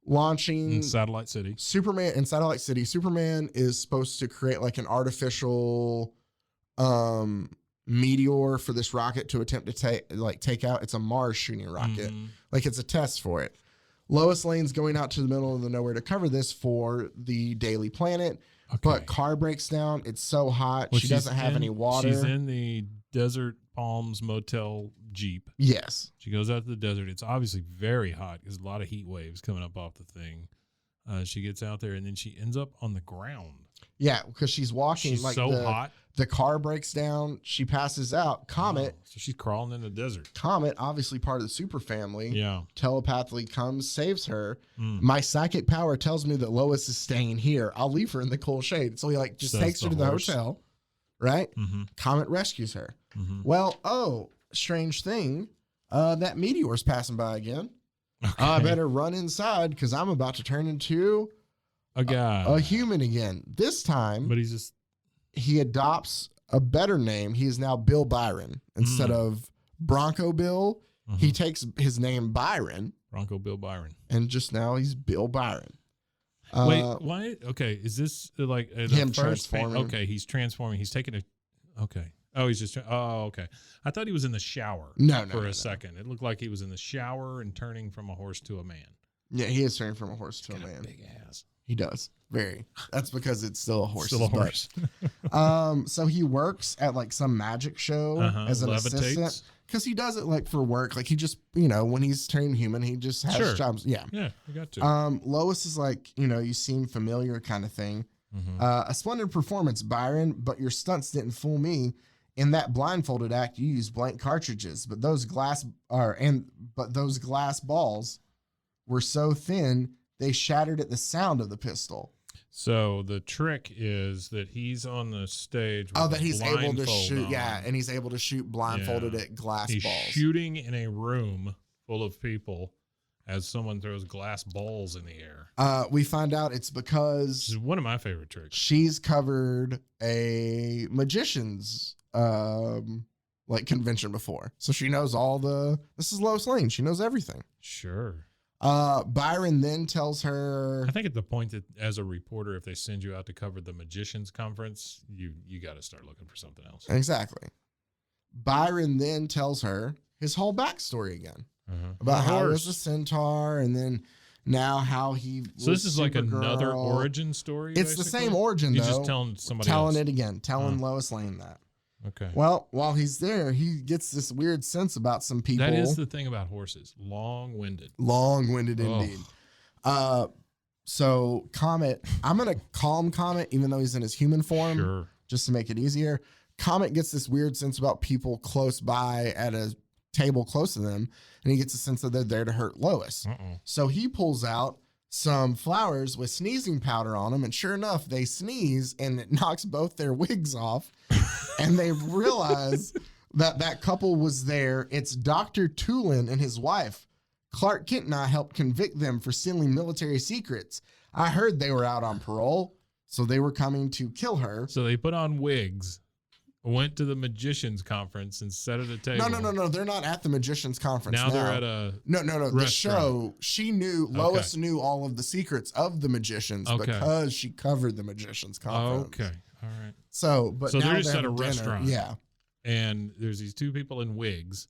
launching
In Satellite City.
Superman in Satellite City. Superman is supposed to create like an artificial meteor for this rocket to attempt to take out. It's a Mars shooting rocket. Like it's a test for it. Lois Lane's going out to the middle of the nowhere to cover this for the Daily Planet.
Okay.
But car breaks down. It's so hot. She doesn't have any water.
She's in the Desert Palms Motel Jeep.
Yes.
She goes out to the desert. It's obviously very hot. There's a lot of heat waves coming up off the thing. She gets out there, and then she ends up on the ground.
Yeah, because she's walking.
She's so hot.
The car breaks down. She passes out. Comet.
Oh, so she's crawling in the desert.
Comet, obviously part of the super family.
Yeah.
Telepathically comes, saves her. My psychic power tells me that Lois is staying here. I'll leave her in the cool shade. So he just
Says
takes her to the hotel, right? Comet rescues her. Well, strange thing. That meteor's passing by again.
Okay.
I better run inside because I'm about to turn into
a guy,
a human again. This time,
but he
adopts a better name. He is now Bill Byron instead of Bronco Bill. He takes his name Byron.
Bronco Bill Byron,
and just now he's Bill Byron.
Wait, why? Okay, is this like
him transforming?
Okay, he's transforming. He's taking a. Okay. Oh, he's just. Oh, okay. I thought he was in the shower.
No,
for a second, it looked like he was in the shower and turning from a horse to a man.
Yeah, he is turning from a horse to a man.
Big ass.
He does. Very. That's because it's still a horse.
Still a horse.
So he works at like some magic show as an assistant because he does it like for work. Like he just, when he's turning human, he just has jobs. Yeah.
Yeah, you got to.
Lois is like, you seem familiar kind of thing. A splendid performance, Byron, but your stunts didn't fool me. In that blindfolded act, you used blank cartridges, but those glass balls were so thin they shattered at the sound of the pistol.
So the trick is that he's on the stage. With
that he's able to shoot.
On.
Yeah, and he's able to shoot blindfolded at glass balls.
He's shooting in a room full of people as someone throws glass balls in the air.
We find out it's because
this is one of my favorite tricks.
She's covered a magician's convention before, so she knows this is Lois Lane. She knows everything.
Sure.
Byron then tells her,
I think at the point that as a reporter, if they send you out to cover the magician's conference, you got to start looking for something else.
Exactly. Byron then tells her his whole backstory again about how he was a centaur, and then now how he.
So this is like another origin story.
It's basically the same origin.
He's
though,
just telling somebody else.
It again, telling Lois Lane that.
Okay.
Well, while he's there, he gets this weird sense about some people.
That is the thing about horses. Long-winded.
Long-winded indeed. So Comet, I'm going to call him Comet, even though he's in his human form, just to make it easier. Comet gets this weird sense about people close by at a table close to them, and he gets a sense that they're there to hurt Lois. So he pulls out some flowers with sneezing powder on them, and sure enough, they sneeze, and it knocks both their wigs off. And they realize that couple was there. It's Dr. Tulin and his wife. Clark Kent and I helped convict them for stealing military secrets. I heard they were out on parole, so they were coming to kill her.
So they put on wigs, went to the magician's conference, and sat at a table.
No. They're not at the magician's conference now.
They're at a
No.
restaurant.
The show, she knew, Lois knew all of the secrets of the magicians because she covered the magician's conference.
Okay. All right.
So
they're just at a restaurant.
Yeah.
And there's these two people in wigs,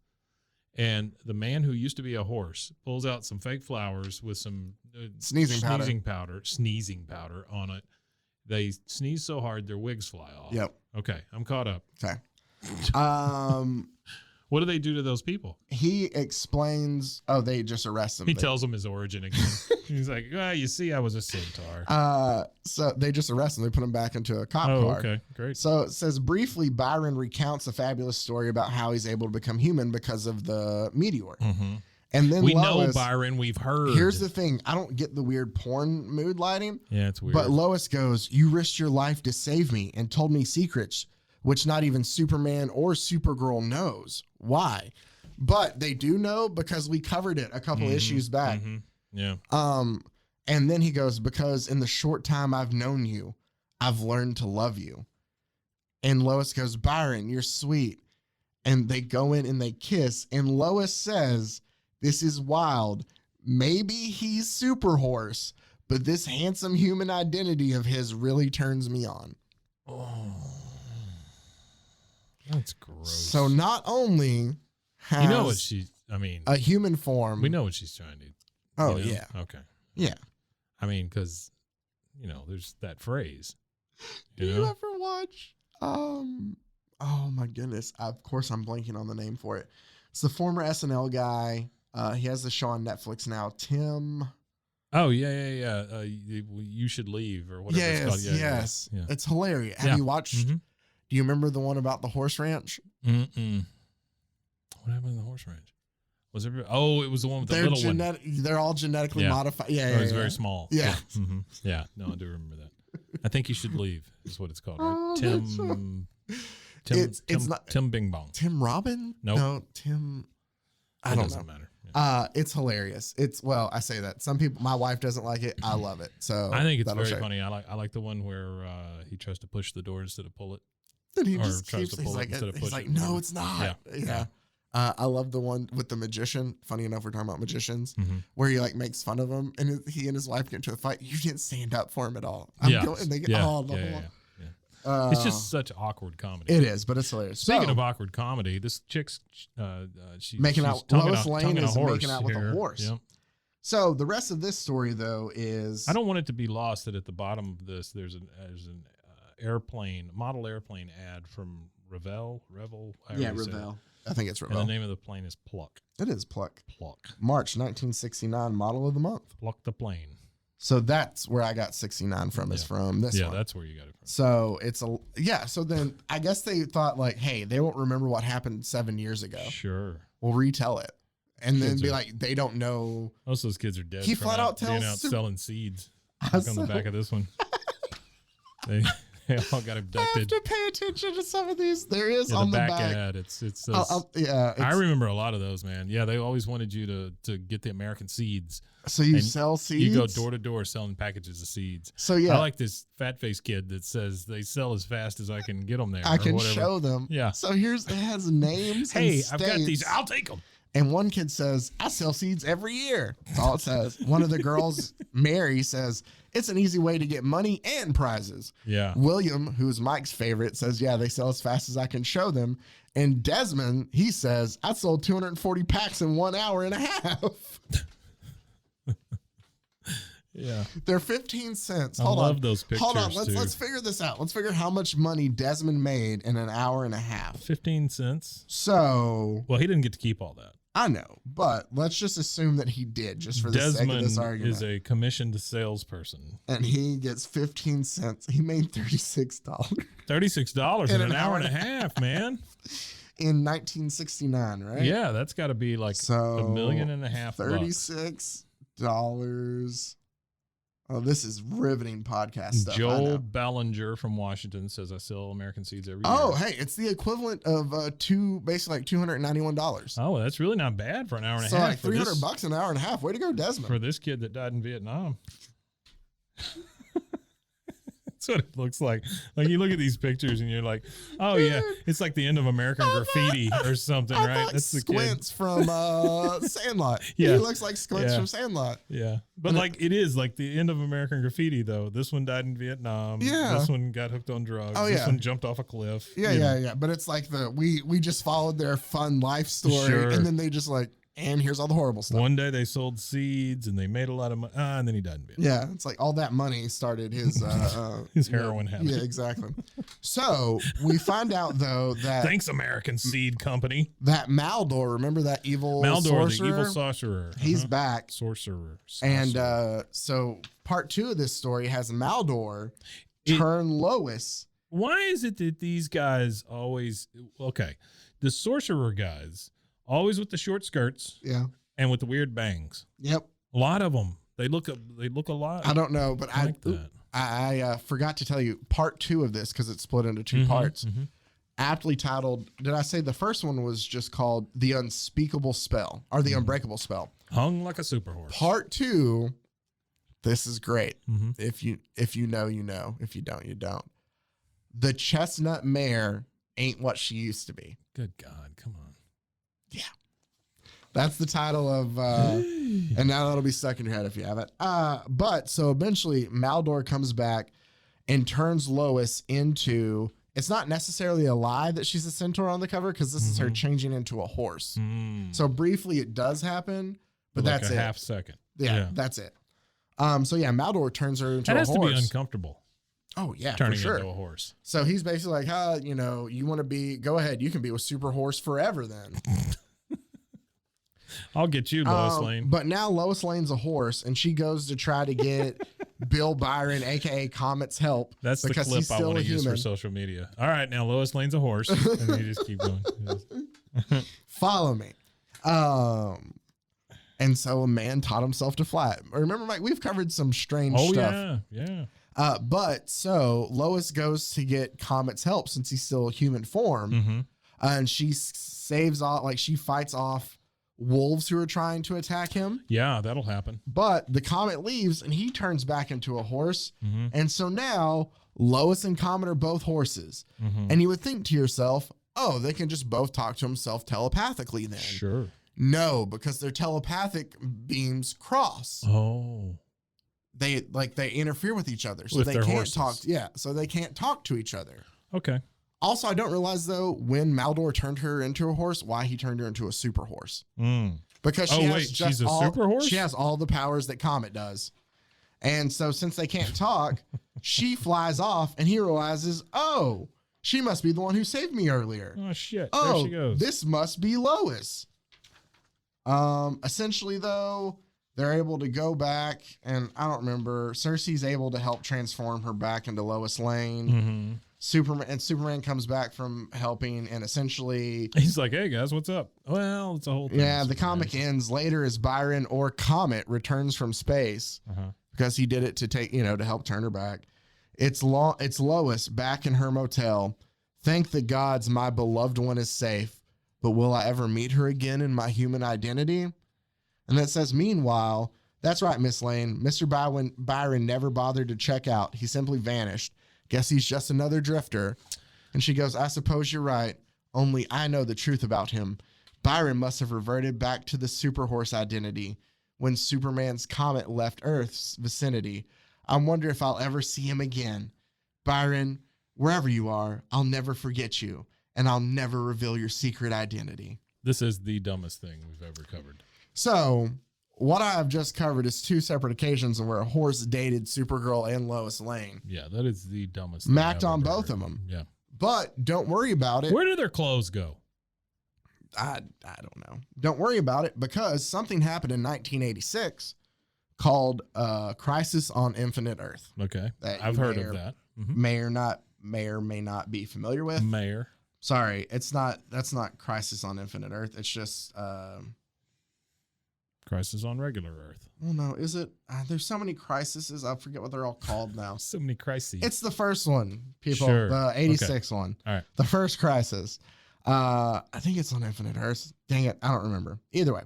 and the man who used to be a horse pulls out some fake flowers with some sneezing powder on it. They sneeze so hard their wigs fly off.
Yep.
Okay, I'm caught up.
Okay.
What do they do to those people?
He explains. They just arrest him.
He tells them his origin again. He's like, "Well, you see, I was a centaur."
So they just arrest him. They put him back into a cop car.
Okay, great.
So it says briefly, Byron recounts a fabulous story about how he's able to become human because of the meteor. And then
we
Lois,
know Byron. We've heard.
Here's the thing. I don't get the weird porn mood lighting.
Yeah, it's weird.
But Lois goes, "You risked your life to save me and told me secrets which not even Superman or Supergirl knows. Why?" But they do know because we covered it a couple issues back.
Yeah.
And then he goes, "Because in the short time I've known you, I've learned to love you." And Lois goes, "Byron, you're sweet." And they go in and they kiss. And Lois says, "This is wild. maybe he's Super Horse, but this handsome human identity of his really turns me on.
Oh, that's gross.
So not only has
you know what she, I mean,
a human form.
we know what she's trying to.
Oh,
you know?
yeah.
Okay.
Yeah.
I mean, because, there's that phrase.
Do you ever watch, oh my goodness. Of course, I'm blanking on the name for it. It's the former SNL guy. He has the show on Netflix now. Tim.
Oh, yeah. You should leave or whatever it's called.
Yes.
Yeah.
It's hilarious. Have you watched, do you remember the one about the horse ranch?
Mm-mm. What happened in the horse ranch? Was it? Oh, it was the one with the little one.
They're all genetically modified. Yeah,
it was very small.
Yeah.
Mm-hmm. Yeah. No, I do remember that. I think you should leave is what it's called, right?
Oh, it's not
Tim Bing Bong.
Tim Robin?
Nope.
No, Tim. I don't know.
Doesn't matter. Yeah.
It's hilarious. I say that some people, my wife doesn't like it. I love it. So
I think it's very funny. I like the one where he tries to push the door instead of pull it.
And he
Or
just
tries
keeps,
to pull it instead of
he's
push
like,
it.
no, it's not.
Yeah.
I love the one with the magician. Funny enough, we're talking about magicians,
Mm-hmm.
where he makes fun of him, and he and his wife get into a fight. You didn't stand up for him at all. And they get
It's just such awkward comedy.
It is, but it's hilarious.
Speaking of awkward comedy, this chick's she's
making out. Lois Lane is making out with
here.
a horse.
Yep.
So the rest of this story, though, is
I don't want it to be lost that at the bottom of this there's an model airplane ad from Revel.
Revell. I think it's Revell.
And the name of the plane is Pluck.
It is Pluck.
Pluck.
March 1969, model of the month.
Pluck the plane.
So that's where I got 69 from. Is from this one.
Yeah, that's where you got it from.
So So then I guess they thought hey, they won't remember what happened 7 years ago.
Sure.
We'll retell it, and then be
are-
like, they don't know.
Most of those kids are dead.
He
from
flat out
being
tells
out selling seeds.
I
Look on the back of this one. They all got
I have
abducted.
to pay attention to some of these. There is
Yeah,
on
the
the
back
back.
ad. It's those, I remember a lot of those, man. Yeah, they always wanted you to get the American seeds.
So you
And
sell seeds.
You go door to door selling packages of seeds.
So yeah,
I like this fat face kid that says they sell as fast as I can get them there.
I
or
can
whatever.
show them.
Yeah.
So it has names.
Hey,
and
I've got these.
states.
I'll take them.
And one kid says, I sell seeds every year. That's all it says. One of the girls, Mary, says, it's an easy way to get money and prizes.
Yeah.
William, who's Mike's favorite, says, yeah, they sell as fast as I can show them. And Desmond, he says, I sold 240 packs in 1 hour and a half.
Yeah.
They're 15 cents.
I
Hold
love
on.
those pictures.
Hold on.
too.
Let's figure this out. Let's figure how much money Desmond made in an hour and a half.
15 cents.
So
Well, he didn't get to keep all that.
I know, but let's just assume that he did, just for the sake of this argument.
is a commissioned salesperson.
And he gets 15 cents. He made $36
$36 in an hour and a half, man.
in 1969, right?
Yeah, that's got to be like
So
$1.5 million bucks.
$36. Oh, this is riveting podcast stuff. I
Joel
know.
Ballinger from Washington says I sell American seeds every year.
Oh, hey, it's the equivalent of basically like $291.
Oh, that's really not bad for an hour and a
So
half.
like
for this-
$300 an hour and a half. Way to go, Desmond.
for this kid that died in Vietnam. That's what it looks like. Like you look at these pictures and you're like, oh yeah, it's like the end of American Graffiti or something,
I
right?
thought
That's the kid.
Squints from Sandlot.
Yeah.
He looks like Squints
Yeah.
from Sandlot.
Yeah, but
And
like it is like the end of American Graffiti though. This one died in Vietnam.
Yeah.
This one got hooked on drugs.
Oh,
This
yeah.
one jumped off a cliff.
Yeah,
You know.
yeah. But it's like we just followed their fun life story,
Sure.
and then they just and here's all the horrible stuff.
One day they sold seeds and they made a lot of money. And then he died in Vietnam.
Yeah, it's like all that money started his
His heroin habit.
Yeah, exactly. So we find out though that
Thanks, American Seed Company.
that Maldor, remember that evil
Maldor,
sorcerer?
the evil sorcerer.
He's
Uh-huh.
back,
Sorcerer.
and so part 2 of this story has Maldor turn Lois.
Why is it that these guys always the sorcerer guys always with the short skirts
Yeah.
and with the weird bangs?
Yep.
A lot of them. They look a lot.
I don't know, but
like that.
I forgot to tell you part 2 of this because it's split into 2
Mhm,
parts.
mhm.
Aptly titled. Did I say the first one was just called The Unspeakable Spell or The Unbreakable Spell?
Hung like a super horse.
Part 2. This is great.
Mhm.
If you know, you know. If you don't, you don't. The chestnut mare ain't what she used to be.
Good God, come on.
That's the title of, and now that'll be stuck in your head if you haven't. But so eventually Maldor comes back and turns Lois into, it's not necessarily a lie that she's a centaur on the cover because this is her changing into a horse. So briefly it does happen, but
like
that's
a
it.
half second.
Yeah, that's it. So yeah, Maldor turns her into a horse.
That has to be uncomfortable.
Oh yeah,
turning
for sure.
into a horse.
So he's basically like, you know, you want to be, go ahead, you can be with Super Horse forever then.
I'll get you, Lois Lane.
But now Lois Lane's a horse, and she goes to try to get Bill Byron, aka Comet's help.
That's the
because
clip
he's
I
still
want
a
to use
human.
for social media. All right, now Lois Lane's a horse, and you just keep going.
Follow me. And so a man taught himself to fly. Remember, Mike, we've covered some strange stuff.
Yeah.
But so Lois goes to get Comet's help since he's still human form. And she saves off, like she fights off wolves who are trying to attack him.
Yeah, that'll happen.
But the Comet leaves and he turns back into a horse. And so now Lois and Comet are both horses. And you would think to yourself, oh, they can just both talk to himself telepathically then.
Sure.
No, because their telepathic beams cross.
Oh.
They interfere with each other. So
With
they
their
can't
horses.
talk. Yeah. So they can't talk to each other.
Okay.
Also, I don't realize though, when Maldor turned her into a horse, why he turned her into a super horse. Because she has just
she's a
all,
super horse?
She has all the powers that Comet does. And so since they can't talk, she flies off and he realizes, oh, she must be the one who saved me earlier.
Oh, shit.
Oh,
there she goes.
this must be Lois. Essentially though, they're able to go back and I don't remember, Cersei's able to help transform her back into Lois Lane. Superman comes back from helping and essentially
He's like, hey guys, what's up? Well, it's a whole thing.
yeah, the comic ends later as Byron or Comet returns from space because he did it to take, to help turn her back. It's Lois back in her motel. Thank the gods my beloved one is safe, but will I ever meet her again in my human identity? And that says, meanwhile, that's right, Miss Lane. Mr. Byron never bothered to check out. He simply vanished. Guess he's just another drifter. And she goes, I suppose you're right. Only I know the truth about him. Byron must have reverted back to the super horse identity when Superman's comet left Earth's vicinity. I wonder if I'll ever see him again. Byron, wherever you are, I'll never forget you, and I'll never reveal your secret identity.
This is the dumbest thing we've ever covered.
So what I have just covered is two separate occasions where a horse dated Supergirl and Lois Lane.
Yeah, that is the dumbest thing.
Macked on
I've ever
both
heard.
of them.
Yeah.
But don't worry about it.
Where do their clothes go?
I don't know. Don't worry about it because something happened in 1986 called Crisis on Infinite Earth.
Okay.
That
I've
you
heard of that.
May or may not be familiar with.
Mayor.
Sorry, that's not Crisis on Infinite Earth. It's just
Crisis on regular Earth.
well, no, is it? There's so many crises. I forget what they're all called now.
So many crises.
It's the first one, people.
Sure.
The 86 one.
All right.
The first crisis. I think it's on Infinite Earth. Dang it. I don't remember. Either way.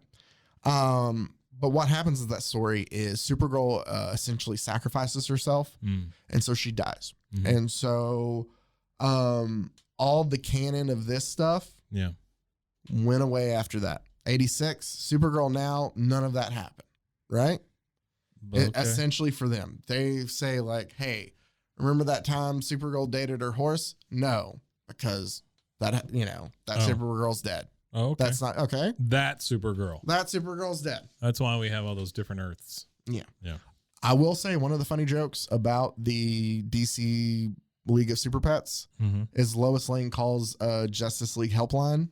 But what happens in that story is Supergirl essentially sacrifices herself. And so she dies. And so all the canon of this stuff went away after that. 86, Supergirl now, none of that happened. Right? Essentially for them. They say like, hey, remember that time Supergirl dated her horse? No, because that Supergirl's dead.
Oh, okay.
That's not okay.
That Supergirl.
That Supergirl's dead.
That's why we have all those different Earths.
Yeah.
Yeah.
I will say one of the funny jokes about the DC League of Super Pets is Lois Lane calls Justice League helpline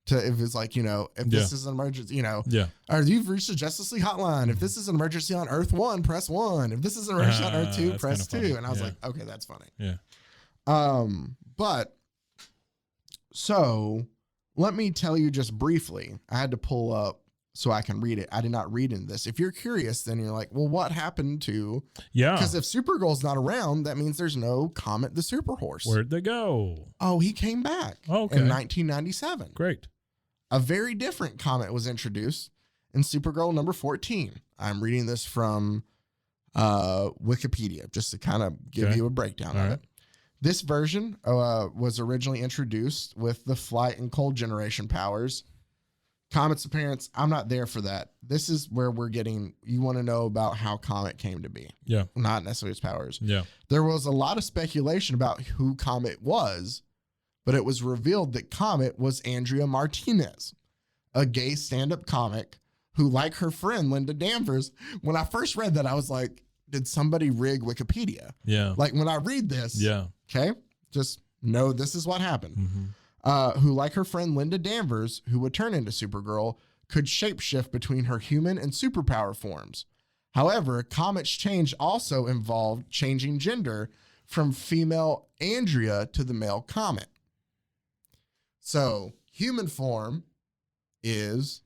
to if it's like, if this is an emergency, or you've reached the Justice League hotline. If this is an emergency on Earth 1, press 1. If this is an emergency on Earth 2, press 2.
Funny.
And I was like, okay, that's funny.
Yeah.
But so let me tell you just briefly, I had to pull up so I can read it. I did not read in this. If you're curious, then you're like, well, what happened to, because if Supergirl's not around, that means there's no Comet the Super Horse.
Where'd they go?
Oh, he came back in 1997.
Great.
A very different Comet was introduced in Supergirl number 14. I'm reading this from Wikipedia just to kind of give you a breakdown of it. This version was originally introduced with the flight and cold generation powers Comet's appearance, I'm not there for that. This is where you want to know about how Comet came to be.
Yeah.
Not necessarily his powers.
Yeah.
There was a lot of speculation about who Comet was, but it was revealed that Comet was Andrea Martinez, a gay stand-up comic who, like her friend Linda Danvers, when I first read that, I was like, did somebody rig Wikipedia?
Yeah.
Like when I read this,
Yeah.
okay, just know this is what happened.
Mm-hmm.
Who, like her friend Linda Danvers, who would turn into Supergirl, could shapeshift between her human and superpower forms. However, Comet's change also involved changing gender from female Andrea to the male Comet. So, human form is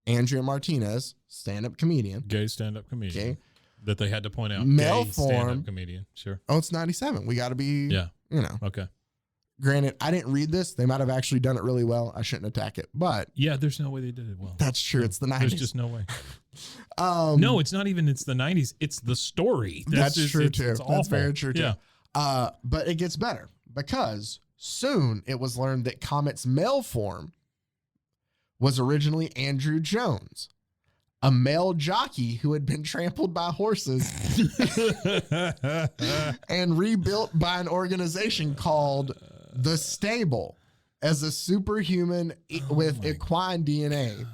Andrea Martinez, stand-up comedian.
Gay stand-up comedian.
Okay.
That they had to point out.
Male
Gay
form.
stand-up comedian. Sure.
Oh, it's 97. We got to be, you know.
Okay.
Granted, I didn't read this. They might have actually done it really well. I shouldn't attack it, but
Yeah, there's no way they did it well.
that's true. It's the 90s.
There's just no way.
No,
It's not even it's the 90s. It's the story.
That's
just,
true
it's,
too.
It's
That's
awful.
very true too.
Yeah.
But it gets better because soon it was learned that Comet's male form was originally Andrew Jones, a male jockey who had been trampled by horses and rebuilt by an organization called The Stable as a superhuman with equine DNA.
God.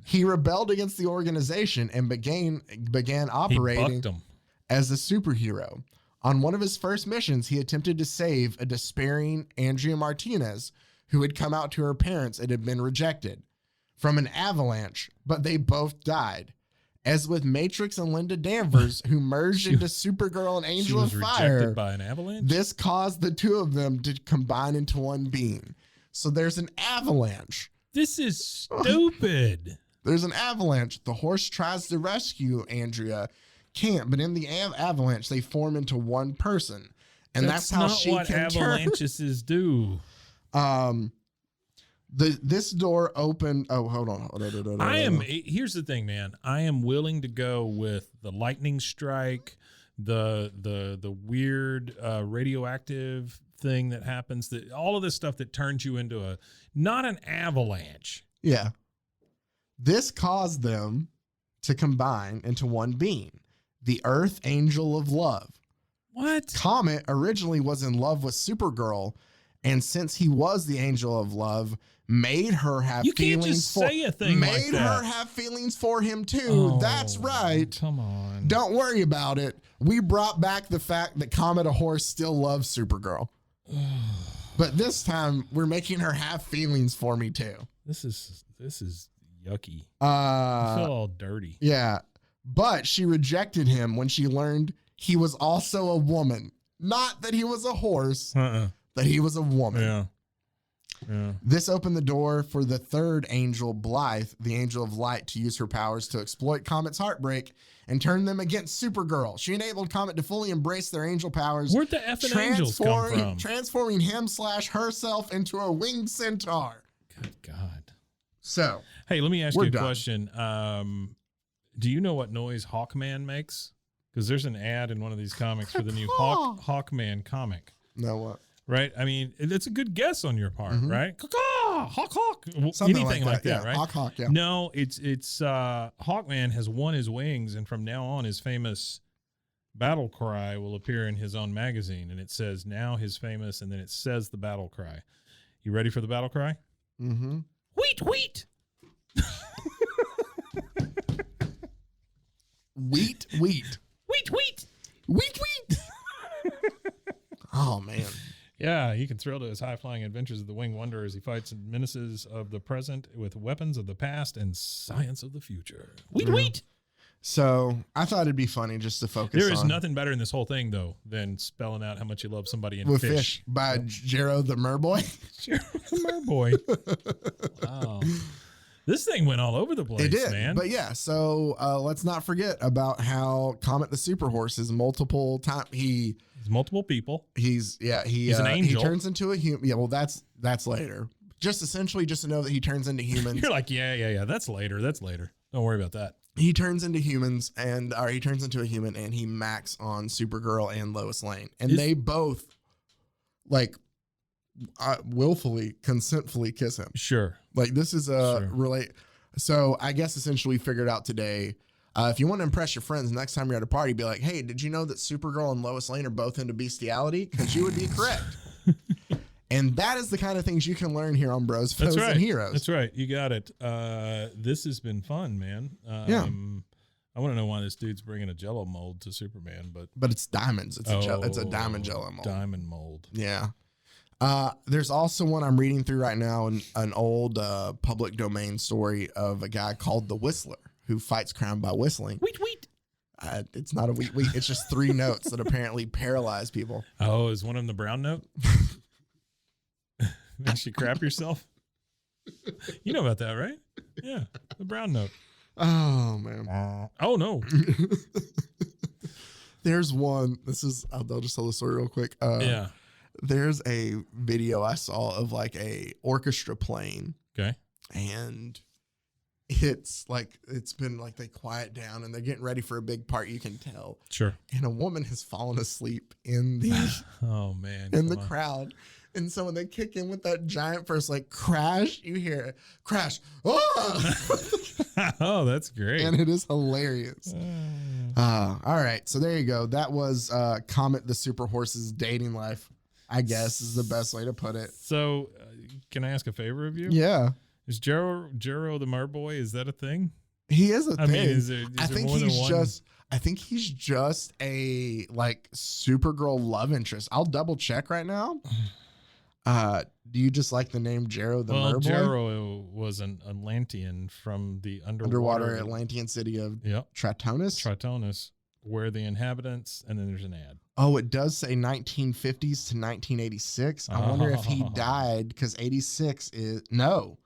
He rebelled against the organization and began operating
He bucked 'em.
as a superhero. On one of his first missions, he attempted to save a despairing Andrea Martinez, who had come out to her parents and had been rejected, from an avalanche, but they both died. As with Matrix and Linda Danvers, who merged into Supergirl and
She
Angel
was
of Fire,
rejected by an avalanche.
this caused the two of them to combine into one being. So there's an avalanche.
This is stupid.
There's an avalanche. The horse tries to rescue Andrea, can't, but in the avalanche, they form into one person. And that's how
not
she
what
can turn.
avalanches do.
This door opened. Oh, hold on.
Here's the thing, man. I am willing to go with the lightning strike, the weird radioactive thing that happens, that all of this stuff that turns you into not an avalanche.
Yeah. This caused them to combine into one being, the Earth Angel of Love.
What?
Comet originally was in love with Supergirl, and since he was the Angel of Love, made her have
You can't
feelings
just say a thing like
made
that.
her have feelings for him too.
Oh,
That's right.
Come on.
Don't worry about it. We brought back the fact that Comet a Horse still loves Supergirl. But this time we're making her have feelings for me too.
This is yucky. I feel all dirty.
Yeah. But she rejected him when she learned he was also a woman. Not that he was a horse, that he was a woman.
Yeah. Yeah.
This opened the door for the third angel, Blythe, the angel of light, to use her powers to exploit Comet's heartbreak and turn them against Supergirl. She enabled Comet to fully embrace their angel powers.
Where'd the effing angels come from?
Transforming him/herself into a winged centaur.
Good God.
So,
Hey, let me ask you a
done.
question. Do you know what noise Hawkman makes? Because there's an ad in one of these comics for the new Hawkman comic.
know what?
Right? I mean, it's a good guess on your part, right? Hawk,
Something
anything like that,
yeah.
right?
Hawk, yeah.
No, it's Hawkman has won his wings, and from now on, his famous battle cry will appear in his own magazine, and it says now his famous, and then it says the battle cry. You ready for the battle cry?
Mm-hmm.
Wheat, wheat.
Wheat.
Wheat, wheat.
Wheat. Oh, man.
Yeah, he can thrill to his high-flying adventures of the Winged Wonder as he fights menaces of the present with weapons of the past and science of the future. Wheat, wheat.
So I thought it'd be funny just to focus
There is
on
nothing better in this whole thing, though, than spelling out how much you love somebody in
with
fish.
fish by Jero the Merboy.
Boy. Wow. This thing went all over the place,
It did,
man.
but yeah. So let's not forget about how Comet the Super Horse is multiple time.
There's multiple people.
He's
an angel.
He turns into a human. Yeah, well, that's later. Just essentially, just to know that he turns into humans.
You're like, yeah. That's later. Don't worry about that.
He turns into humans, or he turns into a human, and he max on Supergirl and Lois Lane, and they both like willfully, consentfully kiss him.
Sure.
Like this is a
Sure.
So I guess essentially we figured out today, if you want to impress your friends, next time you're at a party, be like, hey, did you know that Supergirl and Lois Lane are both into bestiality? Because you would be correct. And that is the kind of things you can learn here on Bros, Foes, and Heroes.
That's right. You got it. This has been fun, man.
Yeah.
I want to know why this dude's bringing a Jello mold to Superman, but
it's diamonds. It's a diamond Jello mold.
Diamond mold.
Yeah. There's also one I'm reading through right now, an old public domain story of a guy called the Whistler who fights crime by whistling.
Weet, weet.
It's not a weet, weet. It's just 3 notes that apparently paralyze people.
Oh, is one of them the brown note? Makes you crap yourself. You know about that, right? Yeah, the brown note.
Oh man.
Oh no.
There's one. I'll just tell the story real quick.
Yeah.
There's a video I saw of like a orchestra playing.
Okay.
And it's been like they quiet down and they're getting ready for a big part. You can tell.
Sure.
And a woman has fallen asleep in the
oh man
in the crowd. And so when they kick in with that giant first like crash, you hear crash. Oh,
oh that's great.
And it is hilarious. All right. So there you go. That was Comet the Super Horse's dating life, I guess is the best way to put it.
So can I ask a favor of you?
Yeah.
Is Jero the Merboy, is that a thing?
He is a thing.
I mean, is there more than one?
I think he's just a like Supergirl love interest. I'll double check right now. Do you just like the name Jero the Merboy?
Jero was an Atlantean from the underwater
Atlantean city of
yep.
Tritonis,
where the inhabitants, and then there's an ad.
Oh, it does say 1950s to 1986. I wonder if he died because 86 is no.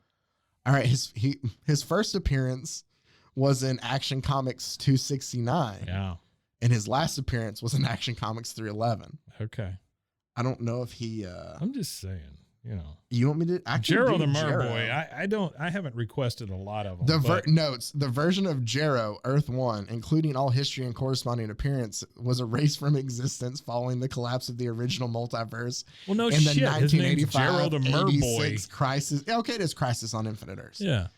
All right, his first appearance was in Action Comics 269.
Yeah.
And his last appearance was in Action Comics 311.
Okay.
I don't know if he
I'm just saying, you know.
You want me to
Jero the Merboy. I haven't requested a lot of them.
The version of Jero, Earth 1, including all history and corresponding appearance, was erased from existence following the collapse of the original multiverse.
Well, no
in
shit.
The 1985
Jero the Merboy
crisis. Okay, it is Crisis on Infinite Earths.
Yeah.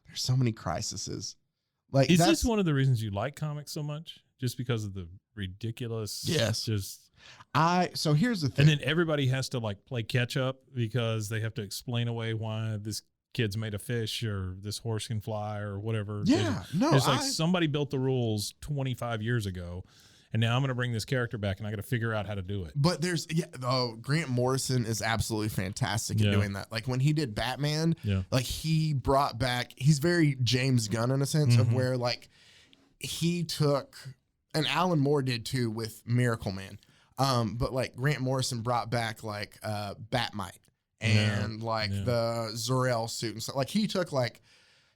There's so many crises. Like,
is this one of the reasons you like comics so much? Just because of the ridiculous?
Yes. So here's the thing.
And then everybody has to like play catch up because they have to explain away why this kid's made a fish or this horse can fly or whatever.
Yeah.
It's like somebody built the rules 25 years ago. And now I'm going to bring this character back and I got to figure out how to do it.
But Grant Morrison is absolutely fantastic at doing that. Like when he did Batman, like he brought back, he's very James Gunn in a sense of where like he took, and Alan Moore did too with Miracle Man. But like Grant Morrison brought back like Batmite and the Zor-El suit and stuff. Like he took like,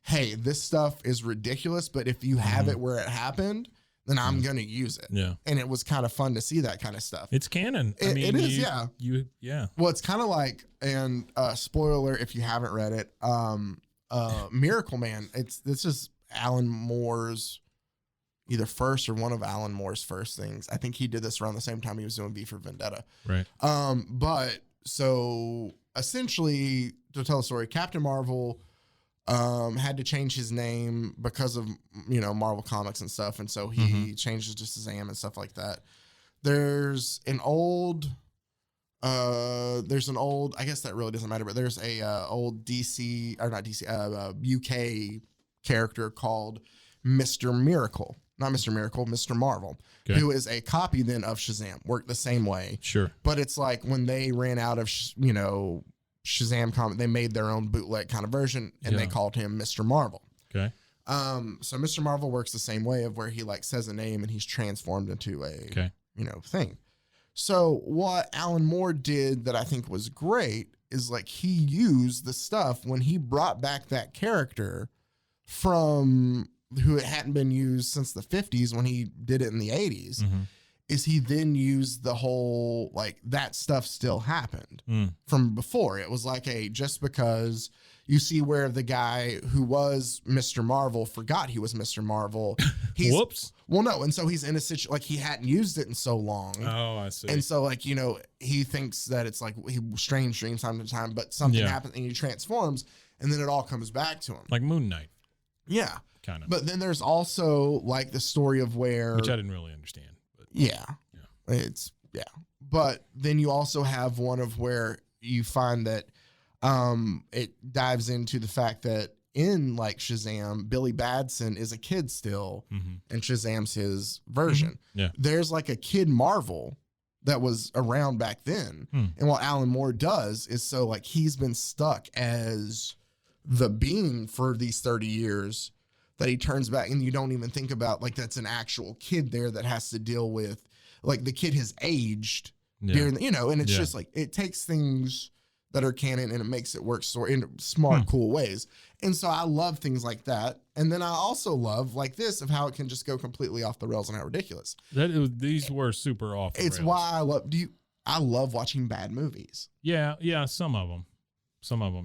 hey, this stuff is ridiculous, but if you have it where it happened, then I'm gonna use it. Yeah. And it was kind of fun to see that kind of stuff.
It's canon.
It is, yeah. Well, it's kind of like, and spoiler alert if you haven't read it, Miracle Man, it's just Alan Moore's either first or one of Alan Moore's first things. I think he did this around the same time he was doing V for Vendetta.
Right.
But so essentially, to tell the story, Captain Marvel had to change his name because of, Marvel Comics and stuff. And so he changed it to Shazam and stuff like that. There's an old, I guess that really doesn't matter, but there's a old UK character called Mr. Miracle. Not Mr. Miracle, Mr. Marvel, who is a copy then of Shazam. Worked the same way. Sure. But it's like when they ran out of, Shazam comic, they made their own bootleg kind of version and they called him Mr. Marvel. Okay. So Mr. Marvel works the same way of where he like says a name and he's transformed into a, thing. So what Alan Moore did that I think was great is like he used the stuff when he brought back that character from who it hadn't been used since the 50s when he did it in the 80s, is he then used the whole, like, that stuff still happened from before. It was like just because you see where the guy who was Mr. Marvel forgot he was Mr. Marvel.
Whoops.
Well, no. And so he's in a situation, like he hadn't used it in so long.
Oh, I see.
And so like, he thinks that it's like strange dreams time to time, but something happens and he transforms and then it all comes back to him.
Like Moon Knight.
Yeah.
kind of.
But then there's also like the story of where,
Which I didn't really understand. But
yeah. But then you also have one of where you find that it dives into the fact that in like Shazam, Billy Batson is a kid still, and Shazam's his version.
Yeah.
There's like a Kid Marvel that was around back then. And what Alan Moore does is so like he's been stuck as the being for these 30 years that he turns back, and you don't even think about like that's an actual kid there that has to deal with like the kid has aged during the, and it's just like it takes things that are canon and it makes it work so in smart, cool ways. And so I love things like that. And then I also love like this of how it can just go completely off the rails and how ridiculous.
These were super off the
It's
rails.
why I love watching bad movies.
Yeah, some of them.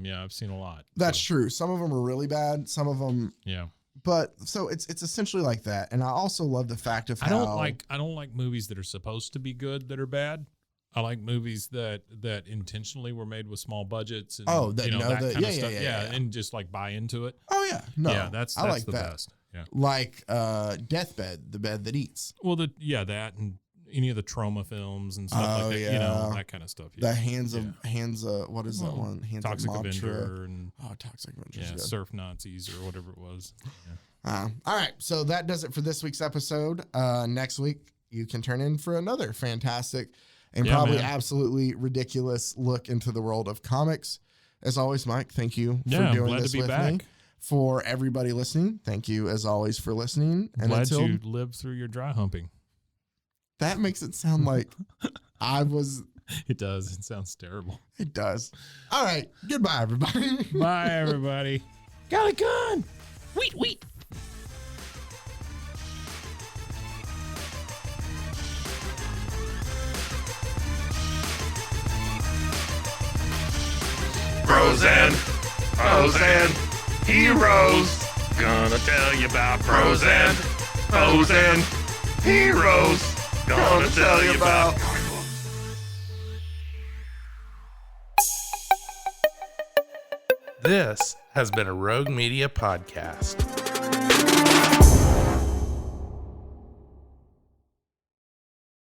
Yeah, I've seen a lot.
That's true. Some of them are really bad. Some of them,
yeah.
But so it's essentially like that. And I also love the fact of how
I don't like movies that are supposed to be good that are bad. I like movies that intentionally were made with small budgets and that kind of stuff. Yeah, and just like buy into it.
Oh yeah, no,
yeah, that's
I like
the
that.
best. Yeah,
like Deathbed, the bed that eats.
Well, that and any of the trauma films and stuff like that. That kind of stuff. Yeah.
The hands of what is that one? Hands
Toxic
of
Avenger and
Toxic Avenger.
Yeah, Surf Nazis or whatever it was. Yeah.
All right, so that does it for this week's episode. Next week you can turn in for another fantastic and probably absolutely ridiculous look into the world of comics. As always, Mike, thank you for doing this with me. For everybody listening, thank you as always for listening. And
glad you lived through your dry humping.
That makes it sound like I was.
It does. It sounds terrible.
It does. All right. Goodbye, everybody.
Bye, everybody. Got a gun. Wheat.
Bros and heroes. Gonna tell you about bros and heroes. Gonna tell you about.
This has been a Rogue Media podcast.